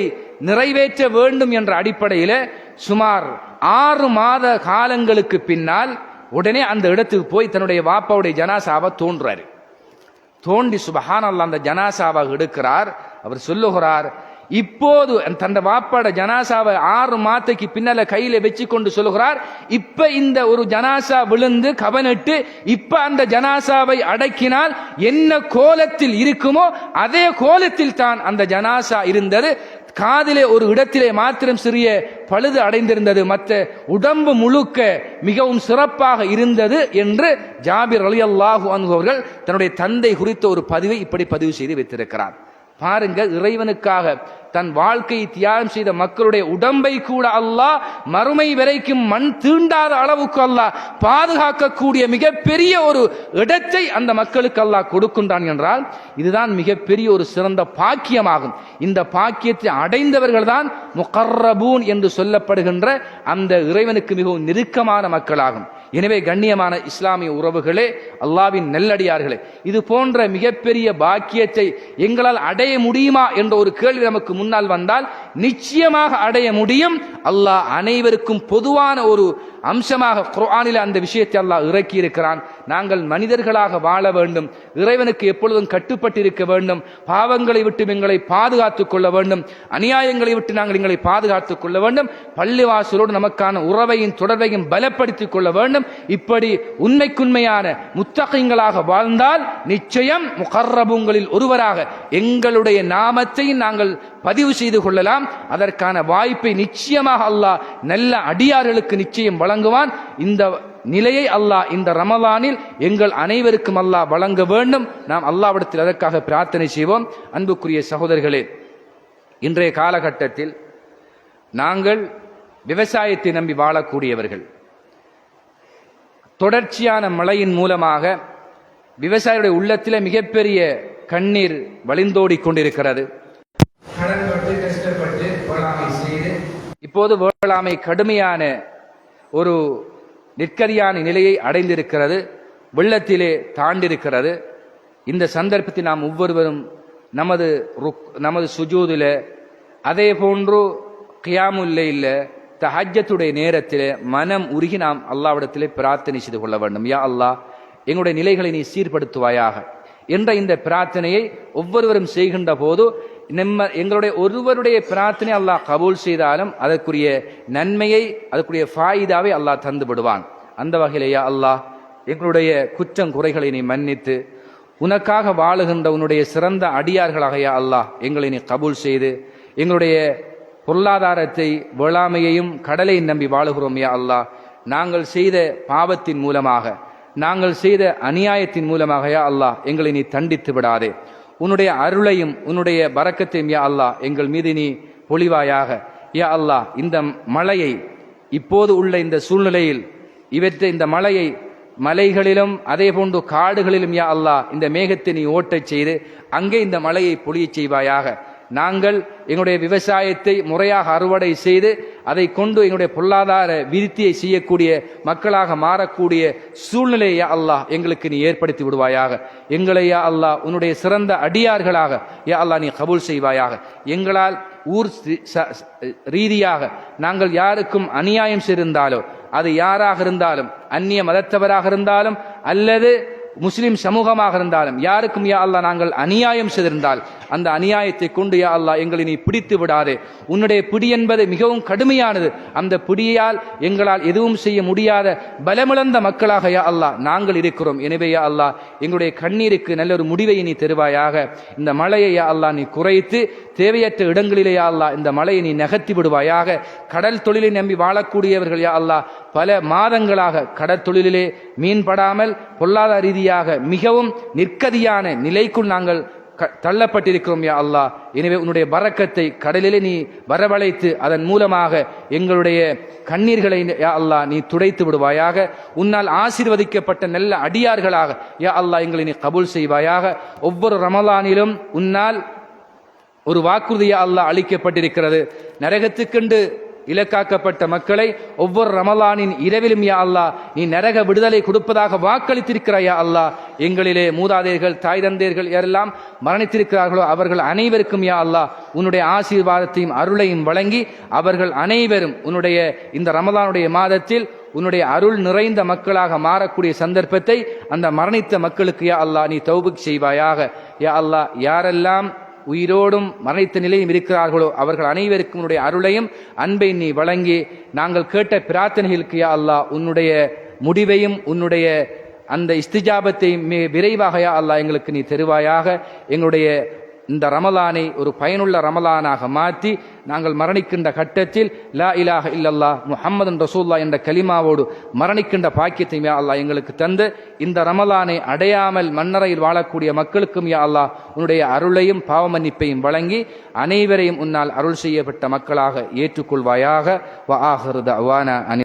நிறைவேற்ற வேண்டும் என்ற அடிப்படையில் சுமார் 6 மாத காலங்களுக்கு பின்னால் உடனே அந்த இடத்துக்கு போய் தன்னுடைய வாப்பாவுடைய ஜனாசாவை தோண்டி சுப்ஹானல்லாஹ் அந்த ஜனாசாவை எடுக்கிறார். அவர் சொல்லுகிறார், இப்போது தன் வாப்பாட ஜனாசாவை 6 மாதத்துக்கு பின்னால கையில வச்சு கொண்டு சொல்லுகிறார், இப்ப இந்த ஒரு ஜனாசா விழுந்து கபனிட்டு இப்ப அந்த ஜனாசாவை அடக்கினால் என்ன கோலத்தில் இருக்குமோ அதே கோலத்தில் தான் அந்த ஜனாசா இருந்தது. காதிலே ஒரு இடத்திலே மாத்திரம் சிறிய பழுது அடைந்திருந்தது, மற்ற உடம்பு முழுக்க மிகவும் சிறப்பாக இருந்தது என்று ஜாபிர் ரலியல்லாஹு அன்ஹு அவர்கள் தன்னுடைய தந்தை குறித்த ஒரு பதிவை இப்படி பதிவு செய்து வைத்திருக்கிறார். பாருங்க, இறைவனுக்காக தன் வாழ்க்கையை தியாகம் செய்த மக்களுடைய உடம்பை கூட அல்லாஹ் மறுமை வரைக்கும் மண் தீண்டாத அளவுக்கு அல்லாஹ் பாதுகாக்கக்கூடிய மிகப்பெரிய ஒரு இடத்தை அந்த மக்களுக்கு அல்லாஹ் கொடுக்கின்றான் என்றால் இதுதான் மிகப்பெரிய ஒரு சிறந்த பாக்கியமாகும். இந்த பாக்கியத்தை அடைந்தவர்கள் தான் முகர்ரபூன் என்று சொல்லப்படுகின்ற அந்த இறைவனுக்கு மிகவும் நெருக்கமான மக்களாகும். எனவே கண்ணியமான இஸ்லாமிய உறவுகளே, அல்லாஹ்வின் நல்லடியார்களே, இது போன்ற மிகப்பெரிய பாக்கியத்தை எங்களால் அடைய முடியுமா என்ற ஒரு கேள்வி நமக்கு முன்னால் வந்தால் நிச்சயமாக அடைய முடியும். அல்லாஹ் அனைவருக்கும் பொதுவான ஒரு அம்சமாக குர்ஆனில் அந்த விஷயத்தை அல்லாஹ் இறக்கி இருக்கிறான். நாங்கள் மனிதர்களாக வாழ வேண்டும், இறைவனுக்கு எப்பொழுதும் கட்டுப்பட்டிருக்க வேண்டும், பாவங்களை விட்டு எங்களை பாதுகாத்துக் கொள்ள வேண்டும், அநியாயங்களை விட்டு நாங்கள் எங்களை பாதுகாத்துக் கொள்ள வேண்டும், பள்ளிவாசலோடு நமக்கான உறவையும் தொடர்பையும் பலப்படுத்திக் கொள்ள வேண்டும். இப்படி உண்மைக்குண்மையான முத்தகீன்களாக வாழ்ந்தால் நிச்சயம் முகர்ரபூன்களில் ஒருவராக எங்களுடைய நாமத்தை நாங்கள் பதிவு செய்து கொள்ளலாம். அதற்கான வாய்ப்பை நிச்சயமாக அல்லாஹ் நல்ல அடியார்களுக்கு நிச்சயம் வழங்குவான். இந்த நிலையை அல்லாஹ் இந்த ரமலானில் எங்கள் அனைவருக்கும் அல்லாஹ் வழங்க வேண்டும். நாம் அல்லாஹ்விடத்தில் அதற்காக பிரார்த்தனை செய்வோம். அன்புக்குரிய சகோதரர்களே, இன்றைய காலகட்டத்தில் நாங்கள் விவசாயத்தை நம்பி வாழக்கூடியவர்கள். தொடர்ச்சியான மழையின் மூலமாக விவசாயிகளுடைய உள்ளத்தில் மிகப்பெரிய கண்ணீர் வழிந்தோடி கொண்டிருக்கிறது. கடன்பட்டு கஷ்டப்பட்டு வேளாண்மை செய்து இப்போது வேளாண்மை கடுமையான ஒரு நிற்கதியான நிலையை அடைந்திருக்கிறது, வெள்ளத்திலே தாண்டிருக்கிறது. இந்த சந்தர்ப்பத்தில் நாம் ஒவ்வொருவரும் நமது சுஜூதில், அதே போன்று கியாமுல்லைல தஹஜ்ஜத்துடைய நேரத்தில் மனம் உருகி நாம் அல்லாஹ்விடத்திலே பிரார்த்தனை செய்து கொள்ள வேண்டும். யா அல்லாஹ், எங்களுடைய நிலைகளை நீ சீர்படுத்துவாயாக என்ற இந்த பிரார்த்தனையை ஒவ்வொருவரும் செய்கின்ற போது எங்களுடைய ஒருவருடைய பிரார்த்தனை அல்லாஹ் கபூல் செய்தாலும் அதற்குரிய நன்மையை, அதற்குரிய ஃபாயிதாவை அல்லாஹ் தந்து விடுவான். அந்த வகையிலே யா அல்லாஹ், எங்களுடைய குற்றம் குறைகளை நீ மன்னித்து உனக்காக வாழுகின்ற உன்னுடைய சிறந்த அடியார்களாக யா அல்லாஹ் எங்களை நீ கபூல் செய்து, எங்களுடைய பொருளாதாரத்தை, வேளாமையையும் கடலை நம்பி வாழுகிறோம் யா அல்லாஹ். நாங்கள் செய்த பாவத்தின் மூலமாக, நாங்கள் செய்த அநியாயத்தின் மூலமாக யா அல்லாஹ் எங்களை நீ தண்டித்து விடாதே. உன்னுடைய அருளையும் உன்னுடைய பரக்கத்தையும் யா அல்லாஹ் எங்கள் மீது நீ பொழிவாயாக. யா அல்லாஹ், இந்த மழையை, இப்போது உள்ள இந்த சூழ்நிலையில் இந்த மழையை மலைகளிலும் அதே போன்று காடுகளிலும் யா அல்லாஹ் இந்த மேகத்தை நீ ஓட்டச் செய்து அங்கே இந்த மழையை பொழியச் செய்வாயாக. நாங்கள் எங்களுடைய விவசாயத்தை முறையாக அறுவடை செய்து அதை கொண்டு எங்களுடைய பொருளாதார விருத்தியை செய்யக்கூடிய மக்களாக மாறக்கூடிய சூழ்நிலையை யா அல்லாஹ் எங்களுக்கு நீ ஏற்படுத்தி விடுவாயாக. எங்களை யா அல்லாஹ் உன்னுடைய சிறந்த அடியார்களாக யா அல்லாஹ் நீ கபூல் செய்வாயாக. எங்களால் ஊர் ரீதியாக நாங்கள் யாருக்கும் அநியாயம் செய்திருந்தாலோ, அது யாராக இருந்தாலும், அந்நிய மதத்தவராக இருந்தாலும் அல்லது முஸ்லிம் சமூகமாக இருந்தாலும், யாருக்கும் யா அல்லாஹ் நாங்கள் அநியாயம் செய்திருந்தால் அந்த அநியாயத்தை கொண்டு யா அல்லாஹ் எங்களை நீ பிடித்து விடாதே. உன்னுடைய பிடி என்பது மிகவும் கடுமையானது. அந்த பிடியால் எங்களால் எதுவும் செய்ய முடியாத பலமிழந்த மக்களாக யா அல்லாஹ் நாங்கள் இருக்கிறோம். எனவே யா அல்லாஹ் எங்களுடைய கண்ணீருக்கு நல்ல ஒரு முடிவை நீ தருவாயாக. இந்த மழையை யா அல்லாஹ் நீ குறைத்து தேவையற்ற இடங்களிலே யா அல்லாஹ் இந்த மழையை நீ நகர்த்தி விடுவாயாக. கடல் தொழிலை நம்பி வாழக்கூடியவர்கள் யா அல்லாஹ் பல மாதங்களாக கடற்தொழிலே மீன்படாமல் பொருளாதார ரீதியாக மிகவும் நிற்கதியான நிலைக்குள் நாங்கள் தள்ளப்பட்டிருக்கிறோம் யா அல்லாஹ். எனவே உன்னுடைய பரக்கத்தை கடலிலே நீ வரவழைத்து அதன் மூலமாக எங்களுடைய கண்ணீர்களை யா அல்லாஹ் நீ துடைத்து விடுவாயாக. உன்னால் ஆசீர்வதிக்கப்பட்ட நல்ல அடியார்களாக யா அல்லாஹ் எங்களை நீ கபூல் செய்வாயாக. ஒவ்வொரு ரமலானிலும் உன்னால் ஒரு வாக்குறுதி யா அல்லாஹ் அளிக்கப்பட்டிருக்கிறது. நரகத்துக்கென்று இலக்காக்கப்பட்ட மக்களை ஒவ்வொரு ரமலானின் இரவிலும் யா அல்லாஹ் நீ நரக விடுதலை கொடுப்பதாக வாக்களித்திருக்கிறாய் யா அல்லாஹ். எங்களிலே மூதாதையர்கள், தாய் தந்தையர்கள் யாரெல்லாம் மரணித்திருக்கிறார்களோ அவர்கள் அனைவருக்கும் யா அல்லாஹ் உன்னுடைய ஆசீர்வாதத்தையும் அருளையும் வழங்கி அவர்கள் அனைவரும் உன்னுடைய இந்த ரமலானுடைய மாதத்தில் உன்னுடைய அருள் நிறைந்த மக்களாக மாறக்கூடிய சந்தர்ப்பத்தை அந்த மரணித்த மக்களுக்கு யா அல்லாஹ் நீ தௌபீக் செய்வாயாக. யா அல்லாஹ், யாரெல்லாம் உயிரோடும் மரணித்த நிலையும் இருக்கிறார்களோ அவர்கள் அனைவருக்கும் உன்னுடைய அருளையும் அன்பை நீ வழங்கி நாங்கள் கேட்ட பிரார்த்தனைகளுக்கு யா அல்லாஹ் உன்னுடைய முடிவையும் உன்னுடைய அந்த இஸ்திஜாபத்தையும் மிக விரைவாக யா அல்லாஹ் எங்களுக்கு நீ தருவாயாக. எங்களுடைய இந்த ரமலானை ஒரு பயனுள்ள ரமலானாக மாற்றி நாங்கள் மரணிக்கின்ற கட்டத்தில் லா இலாஹ இல்லல்லாஹ் முஹம்மதுன் ரசூலுல்லாஹ் என்ற கலிமாவோடு மரணிக்கின்ற பாக்கியத்தை யா அல்லாஹ் எங்களுக்கு தந்து இந்த ரமலானை அடையாமல் மன்னரையில் வாழக்கூடிய மக்களுக்கும் யா அல்லாஹ் உன்னுடைய அருளையும் பாவ மன்னிப்பையும் வழங்கி அனைவரையும் உன்னால் அருள் செய்யப்பட்ட மக்களாக ஏற்றுக்கொள்வாயாக. வ ஆகிரு தஅவானா